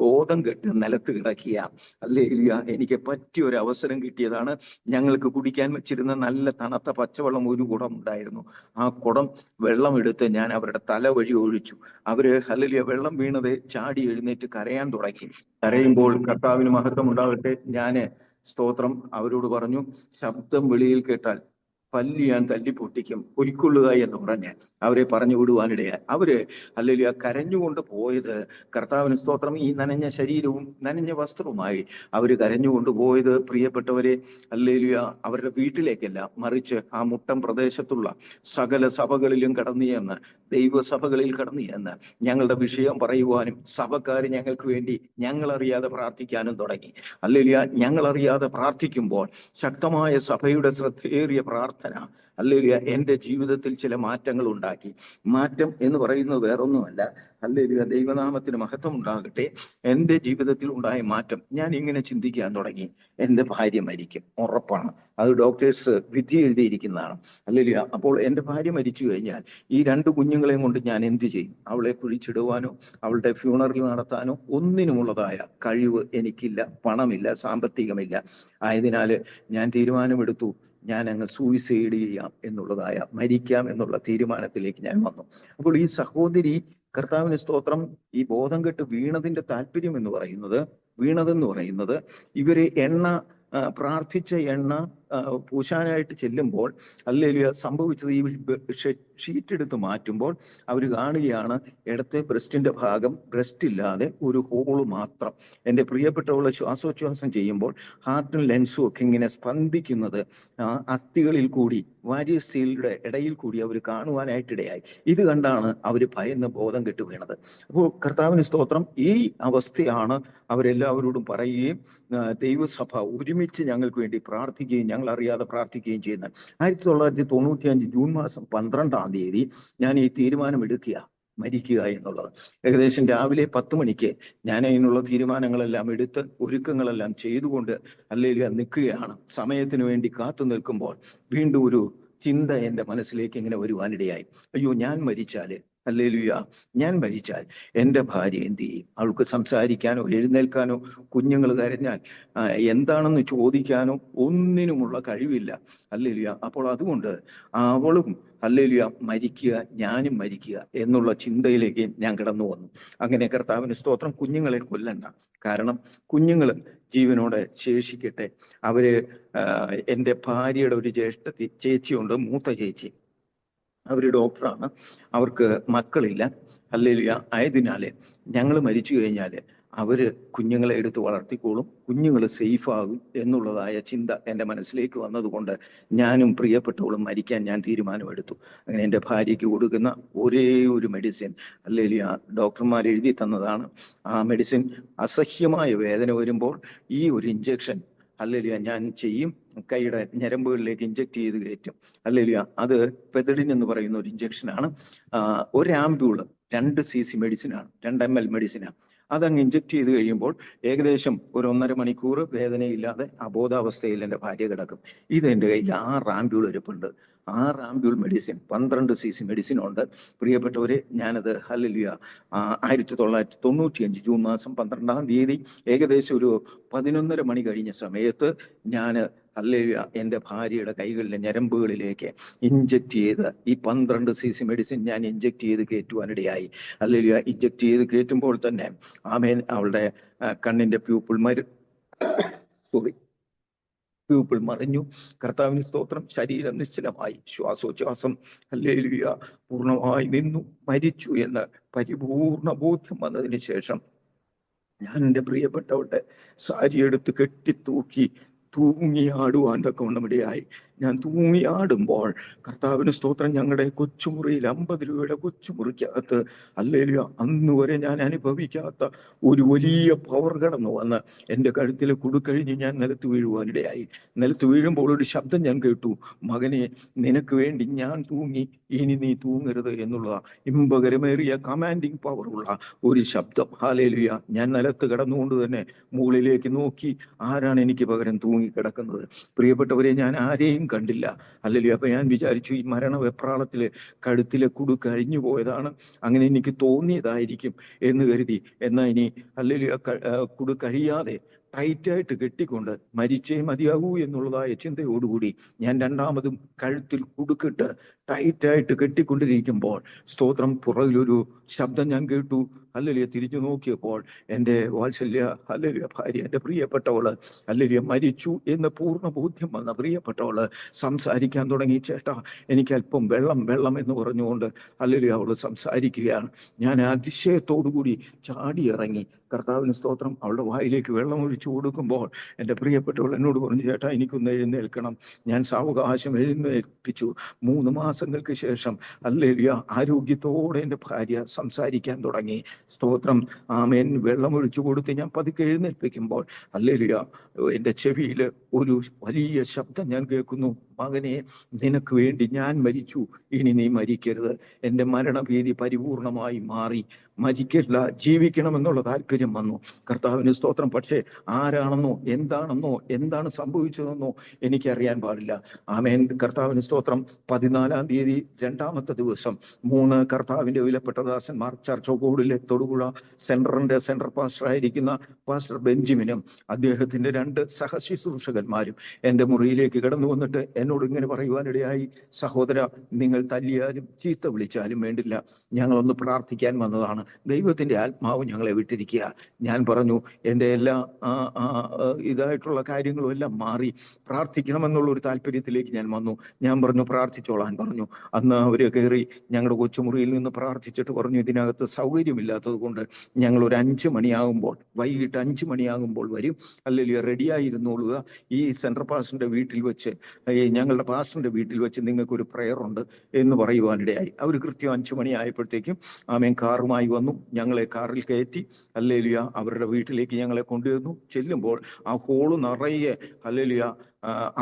ബോധം കെട്ട് നിലത്ത് കിടക്കുക. ഹല്ലേലൂയ. എനിക്ക് പറ്റിയ ഒരു അവസരം കിട്ടിയതാണ്. ഞങ്ങൾക്ക് കുടിക്കാൻ വെച്ചിരുന്ന നല്ല തണുത്ത പച്ചവെള്ളം ഒരു കുടം ഉണ്ടായിരുന്നു. ആ കുടം വെള്ളം എടുത്ത് ഞാൻ അവരുടെ തല വഴി ഒഴിച്ചു. അവര് ഹല്ലേലൂയ വെള്ളം വീണത് ചാടി എഴുന്നേറ്റ് കരയാൻ തുടങ്ങി. കരയുമ്പോൾ കർത്താവിന് മഹത്വം ഉണ്ടാകട്ടെ, ഞാന് സ്തോത്രം അവരോട് പറഞ്ഞു, ശബ്ദം വെളിയിൽ കേട്ടാൽ പല്ല് ഞാൻ തല്ലിപ്പൊട്ടിക്കും, പൊയ്ക്കൊള്ളുക എന്ന് പറഞ്ഞ് അവരെ പറഞ്ഞു വിടുവാനിടയായി. അവര് ഹല്ലേലൂയ കരഞ്ഞുകൊണ്ട് പോയത്, കർത്താവിന് സ്തോത്രം, ഈ നനഞ്ഞ ശരീരവും നനഞ്ഞ വസ്ത്രവുമായി അവര് കരഞ്ഞുകൊണ്ട് പോയത് പ്രിയപ്പെട്ടവരെ ഹല്ലേലൂയ അവരുടെ വീട്ടിലേക്കല്ല, മറിച്ച് ആ മുട്ടം പ്രദേശത്തുള്ള സകല സഭകളിലും കടന്നു ചെന്ന്, ദൈവസഭകളിൽ കടന്നു ചെന്ന് ഞങ്ങളുടെ വിഷയം പറയുവാനും സഭക്കാർ ഞങ്ങൾക്ക് വേണ്ടി ഞങ്ങളറിയാതെ പ്രാർത്ഥിക്കാനും തുടങ്ങി. ഹല്ലേലൂയ. ഞങ്ങളറിയാതെ പ്രാർത്ഥിക്കുമ്പോൾ ശക്തമായ സഭയുടെ ശ്രദ്ധേറിയ പ്രാർത്ഥന പ്രാർത്ഥന ഹല്ലേലൂയ എൻ്റെ ജീവിതത്തിൽ ചില മാറ്റങ്ങൾ ഉണ്ടാക്കി. മാറ്റം എന്ന് പറയുന്നത് വേറൊന്നുമല്ല, ഹല്ലേലൂയ ദൈവനാമത്തിന് മഹത്വം ഉണ്ടാകട്ടെ. എൻ്റെ ജീവിതത്തിൽ ഉണ്ടായ മാറ്റം, ഞാൻ ഇങ്ങനെ ചിന്തിക്കാൻ തുടങ്ങി, എൻ്റെ ഭാര്യ മരിക്കും, ഉറപ്പാണ്. അത് ഡോക്ടേഴ്സ് വിധി എഴുതിയിരിക്കുന്നതാണ്. ഹല്ലേലൂയ. അപ്പോൾ എൻ്റെ ഭാര്യ മരിച്ചു കഴിഞ്ഞാൽ ഈ രണ്ട് കുഞ്ഞുങ്ങളെയും കൊണ്ട് ഞാൻ എന്ത് ചെയ്യും? അവളെ കുഴിച്ചിടുവാനോ അവളുടെ ഫ്യൂണറൽ നടത്താനോ ഒന്നിനുമുള്ളതായ കഴിവ് എനിക്കില്ല, പണമില്ല, സാമ്പത്തികമില്ല. ആയതിനാൽ ഞാൻ തീരുമാനമെടുത്തു, ഞാൻ അങ്ങ് സൂയിസൈഡ് ചെയ്യാം എന്നുള്ളതായ, മരിക്കാം എന്നുള്ള തീരുമാനത്തിലേക്ക് ഞാൻ വന്നു. അപ്പോൾ ഈ സഹോദരി, കർത്താവിന് സ്തോത്രം, ഈ ബോധം കെട്ട് വീണതിന്റെ താല്പര്യം എന്ന് പറയുന്നത്, വീണതെന്ന് പറയുന്നത്, ഇവര് പ്രാർത്ഥിച്ച എണ്ണ പൂശാനായിട്ട് ചെല്ലുമ്പോൾ ഹല്ലേലൂയ സംഭവിച്ചത്, ഈ ഷീറ്റ് എടുത്ത് മാറ്റുമ്പോൾ അവർ കാണുകയാണ് ഇടത്തെ ബ്രസ്റ്റിന്റെ ഭാഗം ബ്രസ്റ്റ് ഇല്ലാതെ ഒരു ഹോള് മാത്രം. എൻ്റെ പ്രിയപ്പെട്ടവളെ ശ്വാസോച്ഛ്വാസം ചെയ്യുമ്പോൾ ഹാർട്ടും ലെൻസും ഒക്കെ ഇങ്ങനെ സ്പന്ദിക്കുന്നത് അസ്ഥികളിൽ കൂടി, വാരിയസ്ഥികളുടെ ഇടയിൽ കൂടി അവർ കാണുവാനായിട്ടിടയായി. ഇത് കണ്ടാണ് അവർ ഭയന്ന് ബോധം കെട്ട് വീണത്. അപ്പോൾ കർത്താവിന് സ്തോത്രം, ഈ അവസ്ഥയാണ് അവരെല്ലാവരോടും പറയുകയും ദൈവസഭ ഒരുമിച്ച് ഞങ്ങൾക്ക് വേണ്ടി പ്രാർത്ഥിക്കുകയും ഞങ്ങൾ അറിയാതെ പ്രാർത്ഥിക്കുകയും ചെയ്യുന്നത്. 1995 ജൂൺ മാസം 12-ാം തീയതി ഞാൻ ഈ തീരുമാനം എടുക്കുക, മരിക്കുക എന്നുള്ളത്. ഏകദേശം രാവിലെ 10 മണിക്ക് ഞാൻ അതിനുള്ള തീരുമാനങ്ങളെല്ലാം എടുത്ത് ഒരുക്കങ്ങളെല്ലാം ചെയ്തുകൊണ്ട് ഹല്ലേലൂയ നിൽക്കുകയാണ്. സമയത്തിന് വേണ്ടി കാത്തു നിൽക്കുമ്പോൾ വീണ്ടും ഒരു ചിന്ത എൻ്റെ മനസ്സിലേക്ക് ഇങ്ങനെ വരുവാനിടയായി. അയ്യോ, ഞാൻ മരിച്ചാല്, ഹല്ലേലൂയ, ഞാൻ മരിച്ചാൽ എൻ്റെ ഭാര്യ എന്ത് ചെയ്യും? അവൾക്ക് സംസാരിക്കാനോ എഴുന്നേൽക്കാനോ, കുഞ്ഞുങ്ങൾ കരഞ്ഞാൽ എന്താണെന്ന് ചോദിക്കാനോ ഒന്നിനുമുള്ള കഴിവില്ല. ഹല്ലേലൂയ. അപ്പോൾ അതുകൊണ്ട് അവളും ഹല്ലേലൂയ മരിക്കുക, ഞാനും മരിക്കുക എന്നുള്ള ചിന്തയിലേക്ക് ഞാൻ കടന്നു വന്നു. അങ്ങനെ കർത്താവിന് സ്തോത്രം, കുഞ്ഞുങ്ങളെ കൊല്ലണ്ട, കാരണം കുഞ്ഞുങ്ങൾ ജീവനോടെ ശേഷിക്കട്ടെ. അവര് എൻ്റെ ഭാര്യയുടെ ഒരു ചേച്ചിയുണ്ട്, മൂത്ത ചേച്ചി, അവർ ഡോക്ടറാണ്, അവർക്ക് മക്കളില്ല. ഹല്ലേലൂയ. ആയതിനാല് ഞങ്ങൾ മരിച്ചു കഴിഞ്ഞാൽ അവര് കുഞ്ഞുങ്ങളെ എടുത്ത് വളർത്തിക്കോളും, കുഞ്ഞുങ്ങൾ സേഫ് ആകും എന്നുള്ളതായ ചിന്ത എൻ്റെ മനസ്സിലേക്ക് വന്നതുകൊണ്ട് ഞാനും പ്രിയപ്പെട്ടവളും മരിക്കാൻ ഞാൻ തീരുമാനമെടുത്തു. അങ്ങനെ എൻ്റെ ഭാര്യയ്ക്ക് കൊടുക്കുന്ന ഒരേ ഒരു മെഡിസിൻ, ഹല്ലേലൂയ, ഡോക്ടർമാർ എഴുതി തന്നതാണ്. ആ മെഡിസിൻ അസഹ്യമായ വേദന വരുമ്പോൾ ഈ ഒരു ഇഞ്ചക്ഷൻ ഹല്ലേലൂയ ഞാൻ ചെയ്യും, കൈയുടെ ഞരമ്പുകളിലേക്ക് ഇഞ്ചക്ട് ചെയ്ത് കയറ്റും. ഹല്ലേലൂയ. അത് പെതഡിൻ എന്ന് പറയുന്ന ഒരു ഇഞ്ചക്ഷനാണ്. ഒരു ആംപ്യൂള് 2 cc മെഡിസിനാണ്, 2 ml മെഡിസിനാണ്. അതങ്ങ് ഇഞ്ചക്ട് ചെയ്ത് കഴിയുമ്പോൾ ഏകദേശം ഒരു 1.5 മണിക്കൂർ വേദനയില്ലാതെ അബോധാവസ്ഥയിൽ എൻ്റെ ഭാര്യ കിടക്കും. ഇത് എൻ്റെ കയ്യിൽ 6 ആംപ്യൂൾ ഇരിപ്പുണ്ട്. 6 ആംപ്യൂൾ മെഡിസിൻ, 12 cc മെഡിസിൻ ഉണ്ട്. പ്രിയപ്പെട്ടവരെ, ഞാനത് ഹല്ലേലൂയ 1995 ജൂൺ മാസം 12-ാം തീയതി ഏകദേശം ഒരു 11:30 മണി കഴിഞ്ഞ സമയത്ത് ഞാൻ ഹല്ലേലൂയ എൻ്റെ ഭാര്യയുടെ കൈകളിലെ ഞരമ്പുകളിലേക്ക് ഇഞ്ചക്ട് ചെയ്ത് ഈ 12 cc മെഡിസിൻ ഞാൻ ഇഞ്ചക്ട് ചെയ്ത് കയറ്റുവാനിടയായി. ഹല്ലേലൂയ. ഇഞ്ചക്ട് ചെയ്ത് കയറ്റുമ്പോൾ തന്നെ ആമേൻ, അവളുടെ കണ്ണിന്റെ പ്യൂപ്പിൾ മറിഞ്ഞു. കർത്താവിന് സ്തോത്രം. ശരീരം നിശ്ചലമായി, ശ്വാസോച്ഛ്വാസം ഹല്ലേലൂയ പൂർണ്ണമായി നിന്നു. മരിച്ചു എന്ന് പരിപൂർണ ബോധ്യം വന്നതിന് ശേഷം ഞാൻ എൻ്റെ പ്രിയപ്പെട്ടവളുടെ സാരി എടുത്ത് കെട്ടിത്തൂക്കി തൂങ്ങിയാടുവാൻ തക്കവണ്ണമിടയായി. ഞാൻ തൂങ്ങിയാടുമ്പോൾ കർത്താവിന് സ്തോത്രം, ഞങ്ങളുടെ കൊച്ചുമുറിയിൽ 50 രൂപയുടെ കൊച്ചുമുറിക്കകത്ത് ഹല്ലേലൂയ അന്ന് വരെ ഞാൻ അനുഭവിക്കാത്ത ഒരു വലിയ പവർ കടന്നു വന്ന് എൻ്റെ കഴുത്തിൽ കുടുക്കഴിഞ്ഞ് ഞാൻ നിലത്ത് വീഴുവാനിടയായി. നിലത്ത് വീഴുമ്പോൾ ഒരു ശബ്ദം ഞാൻ കേട്ടു, മകനെ, നിനക്ക് വേണ്ടി ഞാൻ തൂങ്ങി, ഇനി നീ തൂങ്ങരുത് എന്നുള്ള ഇമ്പകരമേറിയ കമാൻഡിങ് പവറുള്ള ഒരു ശബ്ദം. ഹല്ലേലൂയ. ഞാൻ നിലത്ത് കിടന്നുകൊണ്ട് തന്നെ മുകളിലേക്ക് നോക്കി, ആരാണ് എനിക്ക് പകരം തൂങ്ങിക്കിടക്കുന്നത്? പ്രിയപ്പെട്ടവരെ, ഞാൻ ആരെയും കണ്ടില്ല. ഹല്ലേലൂയ. അപ്പൊ ഞാൻ വിചാരിച്ചു, ഈ മരണവെപ്രാളത്തില് കഴുത്തിലെ കുടു കഴിഞ്ഞു പോയതാണ്, അങ്ങനെ എനിക്ക് തോന്നിയതായിരിക്കും എന്ന് കരുതി. എന്നാൽ ഇനി ഹല്ലേലൂയ കുടു കഴിയാതെ ടൈറ്റായിട്ട് കെട്ടിക്കൊണ്ട് മരിച്ചേ മതിയാകൂ എന്നുള്ളതായ ചിന്തയോടുകൂടി ഞാൻ രണ്ടാമതും കഴുത്തിൽ കുടുക്കിട്ട് ടൈറ്റായിട്ട് കെട്ടിക്കൊണ്ടിരിക്കുമ്പോൾ സ്തോത്രം, പുറകിലൊരു ശബ്ദം ഞാൻ കേട്ടു. ഹല്ലേലൂയ. തിരിഞ്ഞു നോക്കിയപ്പോൾ എൻ്റെ വാത്സല്യ ഹല്ലേലൂയ ഭാര്യ, എൻ്റെ പ്രിയപ്പെട്ടവള് ഹല്ലേലൂയ മരിച്ചു എന്ന് പൂർണ്ണ ബോധ്യം വന്ന പ്രിയപ്പെട്ടവള് സംസാരിക്കാൻ തുടങ്ങി. ചേട്ടാ, എനിക്ക് അല്പം വെള്ളം എന്ന് പറഞ്ഞുകൊണ്ട് ഹല്ലേലൂയ അവള് സംസാരിക്കുകയാണ്. ഞാൻ അതിശയത്തോടുകൂടി ചാടി ഇറങ്ങി, കർത്താവിന് സ്തോത്രം, അവളുടെ വായിലേക്ക് വെള്ളം ഒഴിച്ചു വെച്ചു കൊടുക്കുമ്പോൾ എൻ്റെ പ്രിയപ്പെട്ടവൾ എന്നോട് പറഞ്ഞു, ചേട്ടാ എനിക്കൊന്ന് എഴുന്നേൽക്കണം. ഞാൻ സാവകാശം എഴുന്നേൽപ്പിച്ചു. 3 മാസങ്ങൾക്ക് ശേഷം ഹല്ലേലൂയ ആരോഗ്യത്തോടെ എൻ്റെ ഭാര്യ സംസാരിക്കാൻ തുടങ്ങി. സ്തോത്രം. ആമേൻ. വെള്ളമൊഴിച്ചു കൊടുത്ത് ഞാൻ പതുക്കെ എഴുന്നേൽപ്പിക്കുമ്പോൾ ഹല്ലേലൂയ എൻ്റെ ചെവിയിൽ ഒരു വലിയ ശബ്ദം ഞാൻ കേൾക്കുന്നു. മകനെ, നിനക്ക് വേണ്ടി ഞാൻ മരിച്ചു, ഇനി നീ മരിക്കരുത്. എൻ്റെ മരണഭീതി പരിപൂർണമായി മാറി. മരിക്കില്ല, ജീവിക്കണമെന്നുള്ള താല്പര്യം വന്നു. കർത്താവിന് സ്തോത്രം. പക്ഷേ ആരാണെന്നോ എന്താണെന്നോ എന്താണ് സംഭവിച്ചതെന്നോ എനിക്കറിയാൻ പാടില്ല. ആമേൻ. കർത്താവിന് സ്തോത്രം. 14-ാം തീയതി 2-ാമത്തെ ദിവസം 3 കർത്താവിൻ്റെ വിലപ്പെട്ട ദാസന്മാർ ചർച്ചോകോടിലെ തൊടുപുഴ സെൻറ്ററിൻ്റെ സെൻട്രൽ പാസ്റ്ററായിരിക്കുന്ന പാസ്റ്റർ ബെഞ്ചമിനും അദ്ദേഹത്തിൻ്റെ 2 സഹശുശ്രൂഷകന്മാരും എൻ്റെ മുറിയിലേക്ക് കടന്നു വന്നിട്ട് എന്നോട് ഇങ്ങനെ പറയുവാനിടയായി, സഹോദര, നിങ്ങൾ തല്ലിയാലും ചീത്ത വിളിച്ചാലും വേണ്ടില്ല, ഞങ്ങളൊന്ന് പ്രാർത്ഥിക്കാൻ വന്നതാണ്. ദൈവത്തിൻ്റെ ആത്മാവ് ഞങ്ങളെ വിട്ടിരിക്കുക. ഞാൻ പറഞ്ഞു, എൻ്റെ എല്ലാ ഇതായിട്ടുള്ള കാര്യങ്ങളും എല്ലാം മാറി. പ്രാർത്ഥിക്കണമെന്നുള്ളൊരു താല്പര്യത്തിലേക്ക് ഞാൻ വന്നു. ഞാൻ പറഞ്ഞു, പ്രാർത്ഥിച്ചോളാൻ പറഞ്ഞു. അന്ന് അവർ കയറി ഞങ്ങളുടെ കൊച്ചുമുറിയിൽ നിന്ന് പ്രാർത്ഥിച്ചിട്ട് പറഞ്ഞു, ഇതിനകത്ത് സൗകര്യമില്ലാത്തത് കൊണ്ട് ഞങ്ങളൊരു 5 മണിയാകുമ്പോൾ, വൈകിട്ട് 5 മണിയാകുമ്പോൾ വരും, അല്ലെങ്കിൽ റെഡിയായിരുന്നോളുക. ഈ സെൻട്രൽ പാസ്റ്ററിൻ്റെ വീട്ടിൽ വെച്ച്, ഞങ്ങളുടെ പാസ്റ്ററിൻ്റെ വീട്ടിൽ വെച്ച് നിങ്ങൾക്കൊരു പ്രെയർ ഉണ്ട് എന്ന് പറയുവാനിടയായി. അവർ കൃത്യം 5 മണിയായപ്പോഴത്തേക്കും ആമേൻ കാറുമായി വന്നു. ഞങ്ങളെ കാറിൽ കയറ്റി ഹല്ലേലൂയ അവരുടെ വീട്ടിലേക്ക് ഞങ്ങളെ കൊണ്ടുവന്നു. ചെല്ലുമ്പോൾ ആ ഹോള് നിറയെ ഹല്ലേലൂയ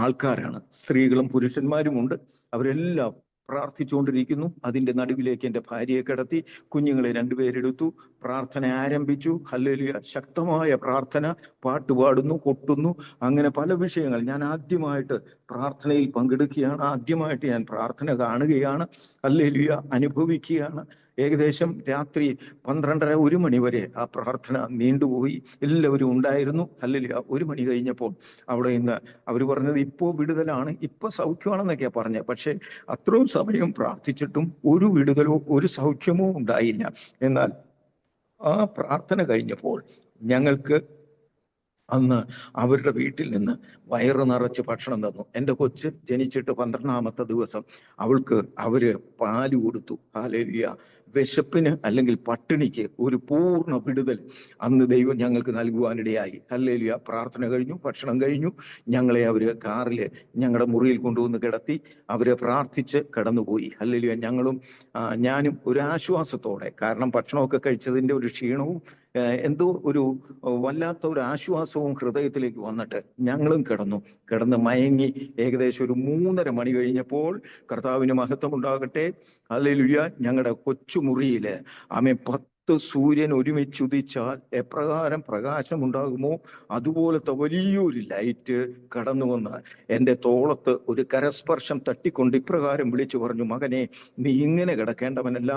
ആൾക്കാരാണ്, സ്ത്രീകളും പുരുഷന്മാരുമുണ്ട്. അവരെല്ലാം പ്രാർത്ഥിച്ചുകൊണ്ടിരിക്കുന്നു. അതിൻ്റെ നടുവിലേക്ക് എൻ്റെ ഭാര്യയെ കിടത്തി, കുഞ്ഞുങ്ങളെ 2 പേരെടുത്തു, പ്രാർത്ഥന ആരംഭിച്ചു. ഹല്ലേലൂയ ശക്തമായ പ്രാർത്ഥന, പാട്ടുപാടുന്നു, കൊട്ടുന്നു, അങ്ങനെ പല വിഷയങ്ങൾ. ഞാൻ ആദ്യമായിട്ട് പ്രാർത്ഥനയിൽ പങ്കെടുക്കുകയാണ്, ആദ്യമായിട്ട് ഞാൻ പ്രാർത്ഥന കാണുകയാണ്. ഹല്ലേലൂയ അനുഭവിക്കുകയാണ്. ഏകദേശം രാത്രി 12:30-1 മണി വരെ ആ പ്രാർത്ഥന നീണ്ടുപോയി. എല്ലാവരും ഉണ്ടായിരുന്നു. ഹല്ലേലൂയ 1 മണി കഴിഞ്ഞപ്പോൾ അവിടെ നിന്ന് അവർ പറഞ്ഞത് ഇപ്പോൾ വിടുതലാണ്, ഇപ്പോൾ സൗഖ്യമാണെന്നൊക്കെയാണ് പറഞ്ഞത്. പക്ഷേ അത്രയും സമയം പ്രാർത്ഥിച്ചിട്ടും ഒരു വിടുതലോ ഒരു സൗഖ്യമോ ഉണ്ടായില്ല. എന്നാൽ ആ പ്രാർത്ഥന കഴിഞ്ഞപ്പോൾ ഞങ്ങൾക്ക് അന്ന് അവരുടെ വീട്ടിൽ നിന്ന് വയറ് നിറച്ച് ഭക്ഷണം തന്നു. എൻ്റെ കൊച്ച് ജനിച്ചിട്ട് 12-ാമത്തെ ദിവസം അവൾക്ക് അവര് പാല് കൊടുത്തു. ഹല്ലേലൂയ. വിശപ്പിന് അല്ലെങ്കിൽ പട്ടിണിക്ക് ഒരു പൂർണ്ണ വിടുതൽ അന്ന് ദൈവം ഞങ്ങൾക്ക് നൽകുവാനിടയായി. ഹല്ലേലൂയ. പ്രാർത്ഥന കഴിഞ്ഞു, ഭക്ഷണം കഴിഞ്ഞു. ഞങ്ങളെ അവര് കാറിൽ ഞങ്ങളുടെ മുറിയിൽ കൊണ്ടുവന്ന് കിടത്തി. അവരെ പ്രാർത്ഥിച്ച് കടന്നുപോയി. ഹല്ലേലൂയ. ഞാനും ഒരു ആശ്വാസത്തോടെ, കാരണം ഭക്ഷണമൊക്കെ കഴിച്ചതിൻ്റെ ഒരു ക്ഷീണവും എന്തോ ഒരു വല്ലാത്ത ഒരു ആശ്വാസവും ഹൃദയത്തിലേക്ക് വന്നിട്ട് ഞങ്ങളും കിടന്ന് മയങ്ങി. ഏകദേശം ഒരു 3:30 മണി കഴിഞ്ഞപ്പോൾ, കർത്താവിന് മഹത്വം ഉണ്ടാകട്ടെ, ഹല്ലേലൂയ, ഞങ്ങളുടെ കൊച്ചുമുറിയില് ആമേൻ 10 സൂര്യൻ ഒരുമിച്ചുദിച്ചാൽ എപ്രകാരം പ്രകാശം ഉണ്ടാകുമോ അതുപോലത്തെ വലിയൊരു ലൈറ്റ് കടന്നു വന്ന് എൻ്റെ തോളത്ത് ഒരു കരസ്പർശം തട്ടിക്കൊണ്ട് ഇപ്രകാരം വിളിച്ചു പറഞ്ഞു, മകനെ, നീ ഇങ്ങനെ കിടക്കേണ്ടവനല്ല,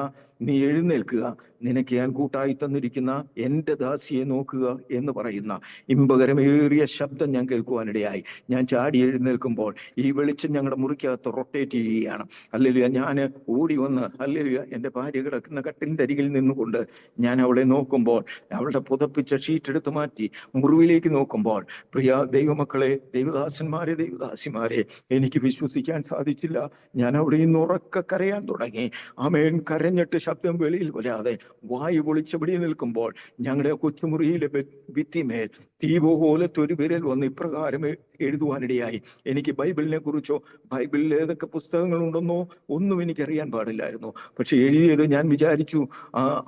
നീ എഴുന്നേൽക്കുക, നിനക്ക് ഞാൻ കൂട്ടായി തന്നിരിക്കുന്ന എൻ്റെ ദാസിയെ നോക്കുക എന്ന് പറയുന്ന ഇമ്പകരമേറിയ ശബ്ദം ഞാൻ കേൾക്കുവാനിടയായി. ഞാൻ ചാടി എഴുന്നേൽക്കുമ്പോൾ ഈ വെളിച്ചം ഞങ്ങളുടെ മുറിക്കകത്ത് റൊട്ടേറ്റ് ചെയ്യുകയാണ്. ഹല്ലേലൂയ. ഞാൻ ഓടി വന്ന് ഹല്ലേലൂയ എൻ്റെ ഭാര്യ കിടക്കുന്ന കട്ടിലിൻ്റെ അരികിൽ നിന്നുകൊണ്ട് ഞാൻ അവളെ നോക്കുമ്പോൾ, അവളുടെ പുതപ്പിച്ച ഷീറ്റ് എടുത്ത് മാറ്റി മുറിവിലേക്ക് നോക്കുമ്പോൾ, പ്രിയ ദൈവമക്കളെ, ദൈവദാസന്മാരെ, എനിക്ക് വിശ്വസിക്കാൻ സാധിച്ചില്ല. ഞാൻ അവിടെ നിന്ന് ഉറക്കെ കരയാൻ തുടങ്ങി. ആമേൻ. കരഞ്ഞിട്ട് ശബ്ദം വെളിയിൽ വരാതെ വായു പൊളിച്ചപടി നിൽക്കുമ്പോൾ ഞങ്ങളുടെ കൊച്ചുമുറിയിലെ ഭിത്തിമേൽ തീ പോലത്തെ ഒരു വിരൽ വന്ന് ഇപ്രകാരം എഴുതുവാനിടയായി. എനിക്ക് ബൈബിളിനെ കുറിച്ചോ ബൈബിളിൽ ഏതൊക്കെ പുസ്തകങ്ങളുണ്ടെന്നോ ഒന്നും എനിക്കറിയാൻ പാടില്ലായിരുന്നു. പക്ഷെ എഴുതിയത് ഞാൻ വിചാരിച്ചു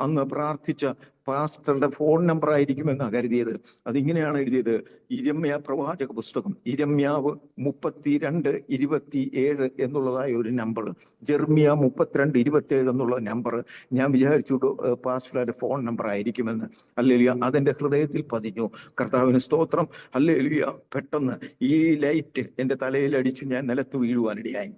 അന്ന് പ്രാർത്ഥിച്ച പാസ്റ്ററുടെ ഫോൺ നമ്പർ ആയിരിക്കുമെന്നാണ് കരുതിയത്. അതിങ്ങനെയാണ് എഴുതിയത്, ഇരമ്യ പ്രവാചക പുസ്തകം, ഇരമ്യാവ് 32:27 എന്നുള്ളതായ ഒരു നമ്പർ, ജെർമിയ 32:27 എന്നുള്ള നമ്പർ. ഞാൻ വിചാരിച്ചു പാസ്റ്ററുടെ ഫോൺ നമ്പർ ആയിരിക്കുമെന്ന്. ഹല്ലേലൂയ. അതെൻ്റെ ഹൃദയത്തിൽ പതിഞ്ഞു. കർത്താവിന് സ്തോത്രം. ഹല്ലേലൂയ. പെട്ടെന്ന് ഈ ലൈറ്റ് എൻ്റെ തലയിൽ അടിച്ചു ഞാൻ നിലത്ത് വീഴുവാനിടയായി.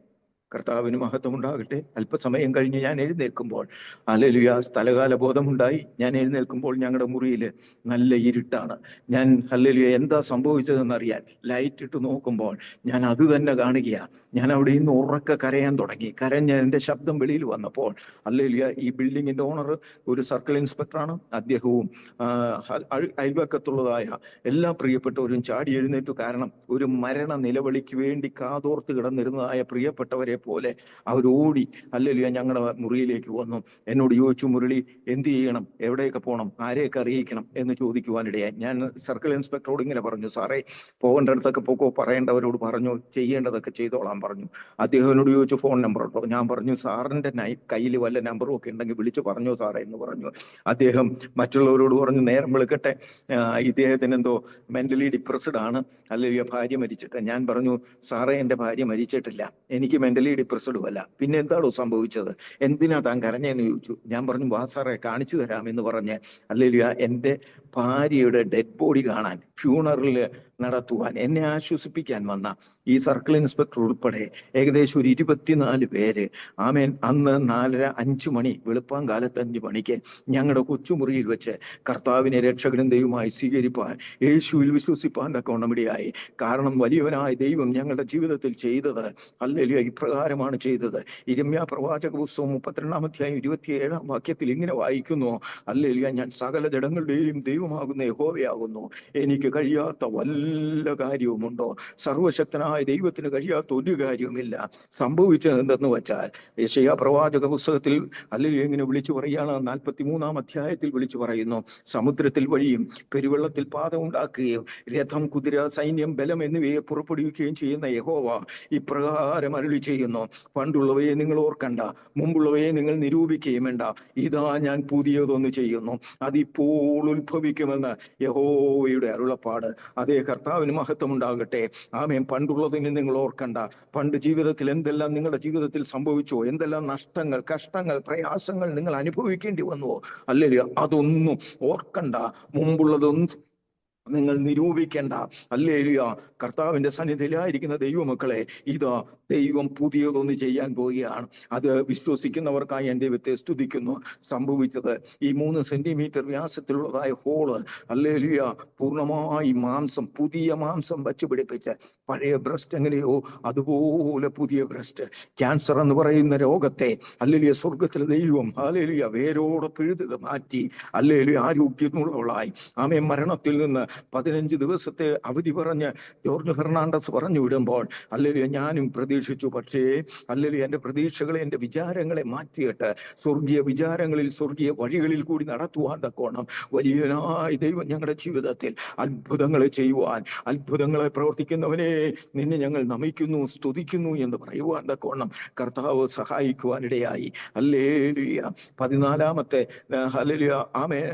കർത്താവിന് മഹത്വം ഉണ്ടാകട്ടെ. അല്പസമയം കഴിഞ്ഞ് ഞാൻ എഴുന്നേൽക്കുമ്പോൾ ഹല്ലേലൂയ സ്ഥലകാല ബോധമുണ്ടായി. ഞാൻ എഴുന്നേൽക്കുമ്പോൾ ഞങ്ങളുടെ മുറിയിൽ നല്ല ഇരുട്ടാണ്. ഞാൻ ഹല്ലേലൂയ എന്താ സംഭവിച്ചതെന്നറിയാൻ ലൈറ്റ് ഇട്ട് നോക്കുമ്പോൾ ഞാൻ അത് തന്നെ കാണുകയാണ്. ഞാൻ അവിടെ നിന്ന് ഉറക്കെ കരയാൻ തുടങ്ങി. കരഞ്ഞ എൻ്റെ ശബ്ദം വെളിയിൽ വന്നപ്പോൾ ഹല്ലേലൂയ ഈ ബിൽഡിങ്ങിൻ്റെ ഓണർ ഒരു സർക്കിൾ ഇൻസ്പെക്ടറാണ്. അദ്ദേഹവും അയൽവക്കത്തുള്ളതായ എല്ലാ പ്രിയപ്പെട്ടവരും ചാടി എഴുന്നേറ്റു. കാരണം ഒരു മരണ നിലവിളിക്ക് വേണ്ടി കാതോർത്ത് കിടന്നിരുന്നതായ പ്രിയപ്പെട്ടവരെ പോലെ അവരോടി ഹല്ലേലൂയ ഞങ്ങളുടെ മുറിയിലേക്ക് വന്നു. എന്നോട് ചോദിച്ചു, മുരളി എന്ത് ചെയ്യണം, എവിടെയൊക്കെ പോകണം, ആരെയൊക്കെ അറിയിക്കണം എന്ന് ചോദിക്കുവാനിടയായി. ഞാൻ സർക്കിൾ ഇൻസ്പെക്ടറോട് ഇങ്ങനെ പറഞ്ഞു, സാറേ പോകേണ്ടടുത്തൊക്കെ പോക്കോ, പറയേണ്ടവരോട് പറഞ്ഞു, ചെയ്യേണ്ടതൊക്കെ ചെയ്തോളാൻ പറഞ്ഞു. അദ്ദേഹം എന്നോട് ചോദിച്ചു ഫോൺ നമ്പർ ഉണ്ടോ. ഞാൻ പറഞ്ഞു സാറിൻ്റെ കയ്യിൽ വല്ല നമ്പറും ഒക്കെ ഉണ്ടെങ്കിൽ വിളിച്ചു പറഞ്ഞോ സാറേ എന്ന് പറഞ്ഞു. അദ്ദേഹം മറ്റുള്ളവരോട് പറഞ്ഞു നേരം വെളുക്കട്ടെ, ഇദ്ദേഹത്തിന് എന്തോ മെന്റലി ഡിപ്രസ്ഡ് ആണ്, അല്ലെങ്കിൽ ഭാര്യ മരിച്ചിട്ട്. ഞാൻ പറഞ്ഞു സാറേ എൻ്റെ ഭാര്യ മരിച്ചിട്ടില്ല, എനിക്ക് മെന്റലി ഡിപ്രസ്ഡും അല്ല, പിന്നെ എന്താണോ സംഭവിച്ചത്, എന്തിനാ താൻ കരഞ്ഞെന്ന് ചോദിച്ചു. ഞാൻ പറഞ്ഞു വാ സാറേ കാണിച്ചു തരാമെന്ന് പറഞ്ഞ് അല്ലെങ്കിൽ എൻ്റെ ഭാര്യയുടെ ഡെഡ് ബോഡി കാണാൻ, ഫ്യൂണറല് നടത്തുവാൻ, എന്നെ ആശ്വസിപ്പിക്കാൻ വന്ന ഈ സർക്കിൾ ഇൻസ്പെക്ടർ ഉൾപ്പെടെ ഏകദേശം ഒരു 24 പേര് ആമേൻ അന്ന് 4:30-5 മണി വെളുപ്പാങ്കാലത്ത് 5 മണിക്ക് ഞങ്ങളുടെ കൊച്ചുമുറിയിൽ വെച്ച് കർത്താവിനെ രക്ഷകനും ദൈവമായി സ്വീകരിപ്പാൻ, യേശുവിൽ വിശ്വസിപ്പാൻ തക്കവണ്ണമിടയായി. കാരണം വലിയവനായ ദൈവം ഞങ്ങളുടെ ജീവിതത്തിൽ ചെയ്തത് ഹല്ലേലൂയ ഇപ്രകാരമാണ് ചെയ്തത്. യിരെമ്യാ പ്രവാചക പുസ്തകം 32-ാം അധ്യായം 27-ാം വാക്യത്തിൽ ഇങ്ങനെ വായിക്കുന്നു, ഹല്ലേലൂയ ഞാൻ സകല ജഡങ്ങളുടെയും ദൈവമാകുന്ന യഹോവയാകുന്നു, എനിക്ക് കഴിയാത്ത വല്ല കാര്യവുമുണ്ടോ? സർവശക്തനായ ദൈവത്തിന് കഴിയാത്ത ഒരു കാര്യവുമില്ല. സംഭവിച്ചത് എന്തെന്ന് വെച്ചാൽ യെശയ്യാ പ്രവാചക പുസ്തകത്തിൽ ഹല്ലേലൂയ ഇങ്ങനെ വിളിച്ചു പറയുകയാണ്, 43-ാം അധ്യായത്തിൽ വിളിച്ചു പറയുന്നു, സമുദ്രത്തിൽ വഴിയും പെരുവെള്ളത്തിൽ പാത ഉണ്ടാക്കുകയും രഥം, കുതിര, സൈന്യം, ബലം എന്നിവയെ പുറപ്പെടുവിക്കുകയും ചെയ്യുന്ന യഹോവ ഇപ്രകാരം അരുളി ചെയ്യുന്നു, പണ്ടുള്ളവയെ നിങ്ങൾ ഓർക്കണ്ട, മുമ്പുള്ളവയെ നിങ്ങൾ നിരൂപിക്കുകയും വേണ്ട, ഇതാ ഞാൻ പുതിയതൊന്ന് ചെയ്യുന്നു, അതിപ്പോൾ ഉത്ഭവിക്കുമെന്ന് യഹോവയുടെ അരുളപ്പാട്. അതേ കർത്താവിന് മഹത്വം ഉണ്ടാകട്ടെ. ആമേൻ. പണ്ടുള്ളതിന് നിങ്ങൾ ഓർക്കണ്ട. പണ്ട് ജീവിതത്തിൽ എന്തെല്ലാം നിങ്ങളുടെ ജീവിതത്തിൽ സംഭവിച്ചോ, എന്തെല്ലാം നഷ്ടങ്ങൾ, കഷ്ടങ്ങൾ, പ്രയാസങ്ങൾ നിങ്ങൾ അനുഭവിക്കേണ്ടി വന്നുവോ, അല്ലല്ലോ, അതൊന്നും ഓർക്കണ്ട. മുമ്പുള്ളതൊന്നും നിങ്ങൾ നിരൂപിക്കേണ്ട. ഹല്ലേലൂയ. കർത്താവിന്റെ സന്നിധിയിലായിരിക്കുന്ന ദൈവമക്കളെ, ഇതാ ദൈവം പുതിയതൊന്ന് ചെയ്യാൻ പോവുകയാണ്. അത് വിശ്വസിക്കുന്നവർക്കായി ഞാൻ ദൈവത്തെ സ്തുതിക്കുന്നു. സംഭവിച്ചത് ഈ 3 സെന്റിമീറ്റർ വ്യാസത്തിലുള്ളതായ ഹോള്, ഹല്ലേലൂയ, പൂർണ്ണമായി മാംസം, പുതിയ മാംസം വച്ചു പിടിപ്പിച്ച്, പഴയ ബ്രസ്റ്റ് എങ്ങനെയോ അതുപോലെ പുതിയ ബ്രസ്റ്റ്. ക്യാൻസർ എന്ന് പറയുന്ന രോഗത്തെ ഹല്ലേലൂയ സ്വർഗത്തിലെ ദൈവം ഹല്ലേലൂയ വേരോടെ പിഴുതുക മാറ്റി ഹല്ലേലൂയ ആരോഗ്യമുള്ളവളായി. ആമേൻ. മരണത്തിൽ നിന്ന് 15 ദിവസത്തെ അവധി പറഞ്ഞ് ജോർജ് ഫെർണാണ്ടസ് പറഞ്ഞു വിടുമ്പോൾ ഹല്ലേലൂയ ഞാനും പ്രതീക്ഷിച്ചു. പക്ഷേ ഹല്ലേലൂയ എൻ്റെ പ്രതീക്ഷകളെ, എൻ്റെ വിചാരങ്ങളെ മാറ്റിയിട്ട് സ്വർഗീയ വിചാരങ്ങളിൽ, സ്വർഗീയ വഴികളിൽ കൂടി നടത്തുവാൻ തക്കോണം വലിയനായ ദൈവം ഞങ്ങളുടെ ജീവിതത്തിൽ അത്ഭുതങ്ങളെ ചെയ്യുവാൻ, അത്ഭുതങ്ങളെ പ്രവർത്തിക്കുന്നവനെ നിന്നെ ഞങ്ങൾ നമിക്കുന്നു, സ്തുതിക്കുന്നു എന്ന് പറയുവാൻ തക്കോണം കർത്താവ് സഹായിക്കുവാനിടയായി. ഹല്ലേലൂയ. 14-ാമത്തെ ഹല്ലേലൂയ ആമേൻ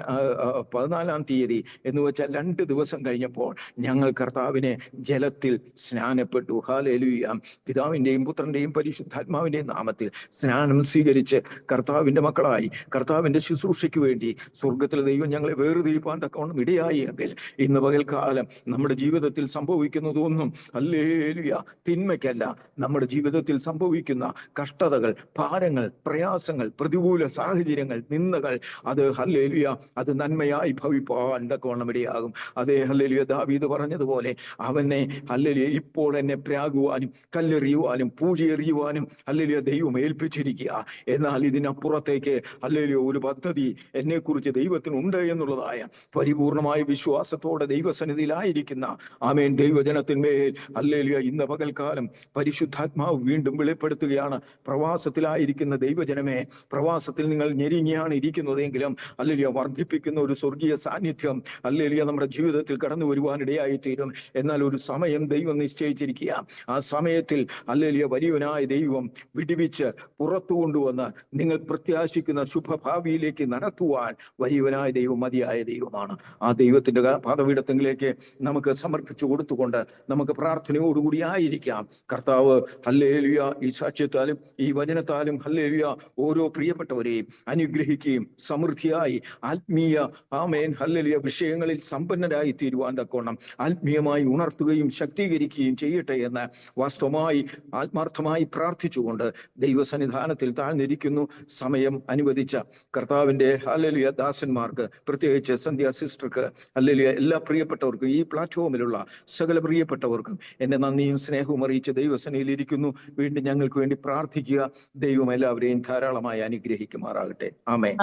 14-ാം തീയതി എന്ന് വെച്ചാൽ 2 ദിവസം കഴിഞ്ഞപ്പോൾ ഞങ്ങൾ കർത്താവിനെ ജലത്തിൽ സ്നാനപ്പെട്ടു. ഹല്ലേലൂയ. പിതാവിൻ്റെയും പുത്രൻ്റെയും പരിശുദ്ധാത്മാവിൻ്റെയും നാമത്തിൽ സ്നാനം സ്വീകരിച്ച് കർത്താവിൻ്റെ മക്കളായി, കർത്താവിൻ്റെ ശുശ്രൂഷയ്ക്ക് വേണ്ടി സ്വർഗത്തിലെ ദൈവം ഞങ്ങളെ വേർതിരിപ്പാൻ തക്കവണ്ണം ഇടയായി എങ്കിൽ ഇന്ന് പകൽക്കാലം നമ്മുടെ ജീവിതത്തിൽ സംഭവിക്കുന്നതൊന്നും ഹല്ലേലൂയ തിന്മയ്ക്കല്ല. നമ്മുടെ ജീവിതത്തിൽ സംഭവിക്കുന്ന കഷ്ടതകൾ, ഭാരങ്ങൾ, പ്രയാസങ്ങൾ, പ്രതികൂല സാഹചര്യങ്ങൾ, നിന്ദകൾ, അത് ഹല്ലേലൂയ അത് നന്മയായി ഭവിപ്പാൻ തക്കവണ്ണം ഇടയാകും. അതേ ഹല്ലേലൂയ ദാവീദ് പറഞ്ഞതുപോലെ അവനെ ഹല്ലേലൂയ ഇപ്പോൾ എന്നെ പ്രാകുവാനും കല്ലെറിയുവാനും പൂഴിയെറിയുവാനും ഹല്ലേലൂയ ദൈവം ഏൽപ്പിച്ചിരിക്കുക. എന്നാൽ ഇതിനപ്പുറത്തേക്ക് ഹല്ലേലൂയ ഒരു പദ്ധതി എന്നെക്കുറിച്ച് ദൈവത്തിനുണ്ട് എന്നുള്ളതായ പരിപൂർണമായ വിശ്വാസത്തോടെ ദൈവസന്നിധിയിലായിരിക്കുന്ന ആമേൻ ദൈവജനത്തിന്മേൽ ഹല്ലേലൂയ ഇന്ന് പകൽക്കാലം പരിശുദ്ധാത്മാവ് വീണ്ടും വെളിപ്പെടുത്തുകയാണ്. പ്രവാസത്തിലായിരിക്കുന്ന ദൈവജനമേ, പ്രവാസത്തിൽ നിങ്ങൾ ഞെരുങ്ങിയാണ് ഇരിക്കുന്നതെങ്കിലും ഹല്ലേലൂയ വർദ്ധിപ്പിക്കുന്ന ഒരു സ്വർഗീയ സാന്നിധ്യം ഹല്ലേലൂയ നമ്മുടെ ജീവിതത്തിൽ കടന്നു വരുവാനിടയായി തീരും. എന്നാൽ ഒരു സമയം ദൈവം നിശ്ചയിച്ചിരിക്കുക. ആ സമയത്തിൽ ഹല്ലേലൂയ വലിയവനായ ദൈവം വിടുവിച്ച് പുറത്തു കൊണ്ടുവന്ന് നിങ്ങൾ പ്രത്യാശിക്കുന്ന ശുഭഭാവിയിലേക്ക് നടത്തുവാൻ വലിയവനായ ദൈവം മതിയായ ദൈവമാണ്. ആ ദൈവത്തിന്റെ പാദപീഠത്തിലേക്ക് നമുക്ക് സമർപ്പിച്ചു കൊടുത്തുകൊണ്ട് നമുക്ക് പ്രാർത്ഥനയോടുകൂടി ആയിരിക്കാം. കർത്താവ് ഹല്ലേലൂയ ഈ സാക്ഷ്യത്താലും ഈ വചനത്താലും ഹല്ലേലൂയ ഓരോ പ്രിയപ്പെട്ടവരെയും അനുഗ്രഹിക്കുകയും സമൃദ്ധിയായി ആത്മീയ ആമേൻ ഹല്ലേലൂയ വിഷയങ്ങളിൽ സമ്പന്നരായി തീരുവാൻ തക്കോണം ആത്മീയമായി ഉണർത്തുകയും ശക്തീകരിക്കുകയും ചെയ്യട്ടെ എന്ന് വാസ്തവമായി ആത്മാർത്ഥമായി പ്രാർത്ഥിച്ചുകൊണ്ട് ദൈവസന്നിധാനത്തിൽ താഴ്ന്നിരിക്കുന്നു. സമയം അനുവദിച്ച കർത്താവിന്റെ ഹല്ലേലൂയ ദാസന്മാർക്ക്, പ്രത്യേകിച്ച് സന്ധ്യ സിസ്റ്റർക്ക്, ഹല്ലേലൂയ എല്ലാ പ്രിയപ്പെട്ടവർക്കും, ഈ പ്ലാറ്റ്ഫോമിലുള്ള സകല പ്രിയപ്പെട്ടവർക്കും എൻ്റെ നന്ദിയും സ്നേഹവും അറിയിച്ച് ദൈവസന്നിധിയിൽ ഇരിക്കുന്നു. വീണ്ടും ഞങ്ങൾക്ക് വേണ്ടി പ്രാർത്ഥിക്കുക. ദൈവം എല്ലാവരെയും ധാരാളമായി അനുഗ്രഹിക്കുമാറാകട്ടെ. ആമേൻ.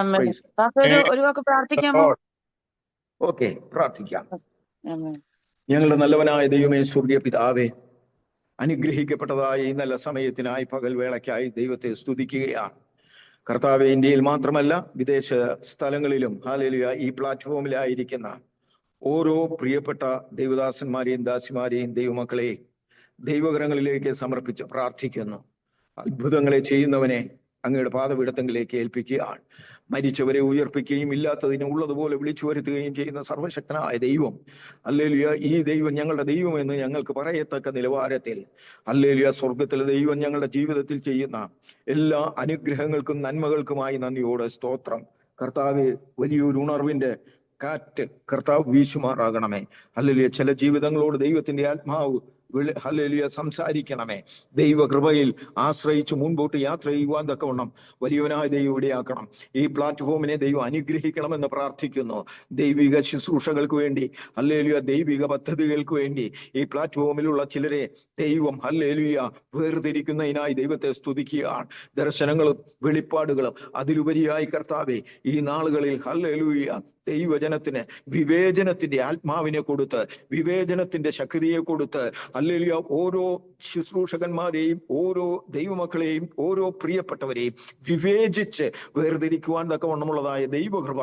ഒരു വാക്ക് പ്രാർത്ഥിക്കാമോ? ഓക്കെ, പ്രാർത്ഥിക്കാം. ഞങ്ങളുടെ നല്ലവനായ ദൈവമേ, സ്വർഗീയ പിതാവേ, അനുഗ്രഹിക്കപ്പെട്ടതായ ഈ നല്ല സമയത്തിനായി പകൽവേളയ്ക്കായി ദൈവത്തെ സ്തുതിക്കുകയാണ്. കർത്താവെ, ഇന്ത്യയിൽ മാത്രമല്ല വിദേശ സ്ഥലങ്ങളിലും ഹല്ലേലൂയ ഈ പ്ലാറ്റ്ഫോമിലായിരിക്കുന്ന ഓരോ പ്രിയപ്പെട്ട ദൈവദാസന്മാരെയും ദാസിമാരെയും ദൈവമക്കളെയും ദൈവകരങ്ങളിലേക്ക് സമർപ്പിച്ച് പ്രാർത്ഥിക്കുന്നു. അത്ഭുതങ്ങളെ ചെയ്യുന്നവനെ അങ്ങയുടെ പാദപീഠത്തിലേക്ക് ഏൽപ്പിക്കുകയാണ്. മരിച്ചവരെ ഉയർപ്പിക്കുകയും ഇല്ലാത്തതിനെ ഉള്ളതുപോലെ വിളിച്ചു വരുത്തുകയും ചെയ്യുന്ന സർവശക്തനായ ദൈവം, ഹല്ലേലൂയ, ഈ ദൈവം ഞങ്ങളുടെ ദൈവം എന്ന് ഞങ്ങൾക്ക് പറയത്തക്ക നിലവാരത്തിൽ ഹല്ലേലൂയ സ്വർഗത്തിലെ ദൈവം ഞങ്ങളുടെ ജീവിതത്തിൽ ചെയ്യുന്ന എല്ലാ അനുഗ്രഹങ്ങൾക്കും നന്മകൾക്കുമായി നന്ദിയോടെ സ്തോത്രം. കർത്താവെ, വലിയൊരു ഉണർവിന്റെ കാറ്റ് കർത്താവ് വീശുമാറാകണമേ. ഹല്ലേലൂയ, ചില ജീവിതങ്ങളോട് ദൈവത്തിന്റെ ആത്മാവ് ഹല്ലേലൂയ സംസാരിക്കണമേ. ദൈവകൃപയിൽ ആശ്രയിച്ച് മുൻപോട്ട് യാത്ര ചെയ്യുവാൻ തക്കവണ്ണം വലിയവനായ ദൈവം ഇടയാക്കണം. ഈ പ്ലാറ്റ്ഫോമിനെ ദൈവം അനുഗ്രഹിക്കണമെന്ന് പ്രാർത്ഥിക്കുന്നു. ദൈവിക ശുശ്രൂഷകൾക്ക് വേണ്ടി, ഹല്ലേലൂയ, ദൈവിക പദ്ധതികൾക്ക് വേണ്ടി ഈ പ്ലാറ്റ്ഫോമിലുള്ള ചിലരെ ദൈവം ഹല്ലേലൂയ വേർതിരിക്കുന്നതിനായി ദൈവത്തെ സ്തുതിക്കുകയാണ്. ദർശനങ്ങളും വെളിപ്പാടുകളും അതിലുപരിയായി കർത്താവെ, ഈ നാളുകളിൽ ഹല്ലേലൂയ ദൈവജനത്തിന് വിവേചനത്തിന്റെ ആത്മാവിനെ കൊടുത്ത്, വിവേചനത്തിന്റെ ശക്തിയെ കൊടുത്ത് ഹല്ലേലൂയ ഓരോ ശുശ്രൂഷകന്മാരെയും ഓരോ ദൈവമക്കളെയും ഓരോ പ്രിയപ്പെട്ടവരെയും വിവേചിച്ച് വേർതിരിക്കുവാൻ തക്കവണ്ണമുള്ളതായ ദൈവകൃപ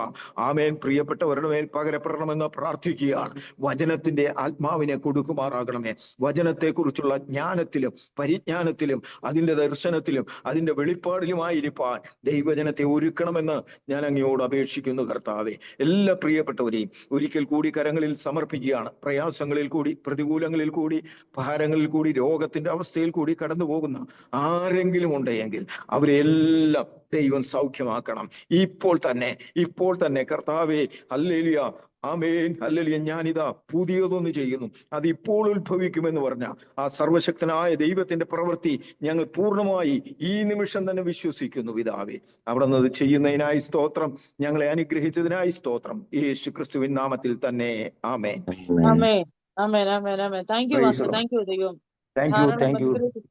ആമേൻ പ്രിയപ്പെട്ടവരുടെ മേൽ പകരപ്പെടണമെന്ന് പ്രാർത്ഥിക്കുകയാണ്. വചനത്തിന്റെ ആത്മാവിനെ കൊടുക്കുമാറാകണമേ. വചനത്തെക്കുറിച്ചുള്ള ജ്ഞാനത്തിലും പരിജ്ഞാനത്തിലും അതിന്റെ ദർശനത്തിലും അതിന്റെ വെളിപ്പാടിലുമായിരിക്കാൻ ദൈവജനത്തെ ഒരുക്കണമെന്ന് ഞാൻ അങ്ങയോട് അപേക്ഷിക്കുന്നു. കർത്താവെ, എല്ലാ പ്രിയപ്പെട്ടവരെയും ഒരിക്കൽ കൂടി കരങ്ങളിൽ സമർപ്പിക്കുകയാണ്. പ്രയാസങ്ങളിൽ കൂടി, പ്രതികൂലങ്ങളിൽ കൂടി, ഭാരങ്ങളിൽ കൂടി, രോഗത്തിന്റെ അവസ്ഥയിൽ കൂടി കടന്നു പോകുന്ന ആരെങ്കിലും ഉണ്ടെങ്കിൽ അവരെല്ലാം ദൈവം സൗഖ്യമാക്കണം. ഇപ്പോൾ തന്നെ കർത്താവേ, ഹല്ലേലൂയ, ആമേൻ, ഹല്ലേലൂയ, ഞാനിതാ പുതിയതൊന്ന് ചെയ്യുന്നു, അത് ഇപ്പോൾ ഉത്ഭവിക്കുമെന്ന് പറഞ്ഞ ആ സർവശക്തനായ ദൈവത്തിന്റെ പ്രവൃത്തി ഞങ്ങൾ പൂർണ്ണമായി ഈ നിമിഷം തന്നെ വിശ്വസിക്കുന്നു. പിതാവേ, അവിടെ നിന്ന് ചെയ്യുന്നതിനായി സ്തോത്രം. ഞങ്ങളെ അനുഗ്രഹിച്ചതിനായി സ്തോത്രം. യേശു ക്രിസ്തുവിൻ നാമത്തിൽ തന്നെ ആമേൻ. ആമേൻ, ആമേൻ, ആമേൻ, ആമേൻ. Thank you master, thank you. ദൈവം ധാരാളം അനുഗ്രഹിക്കട്ടെ.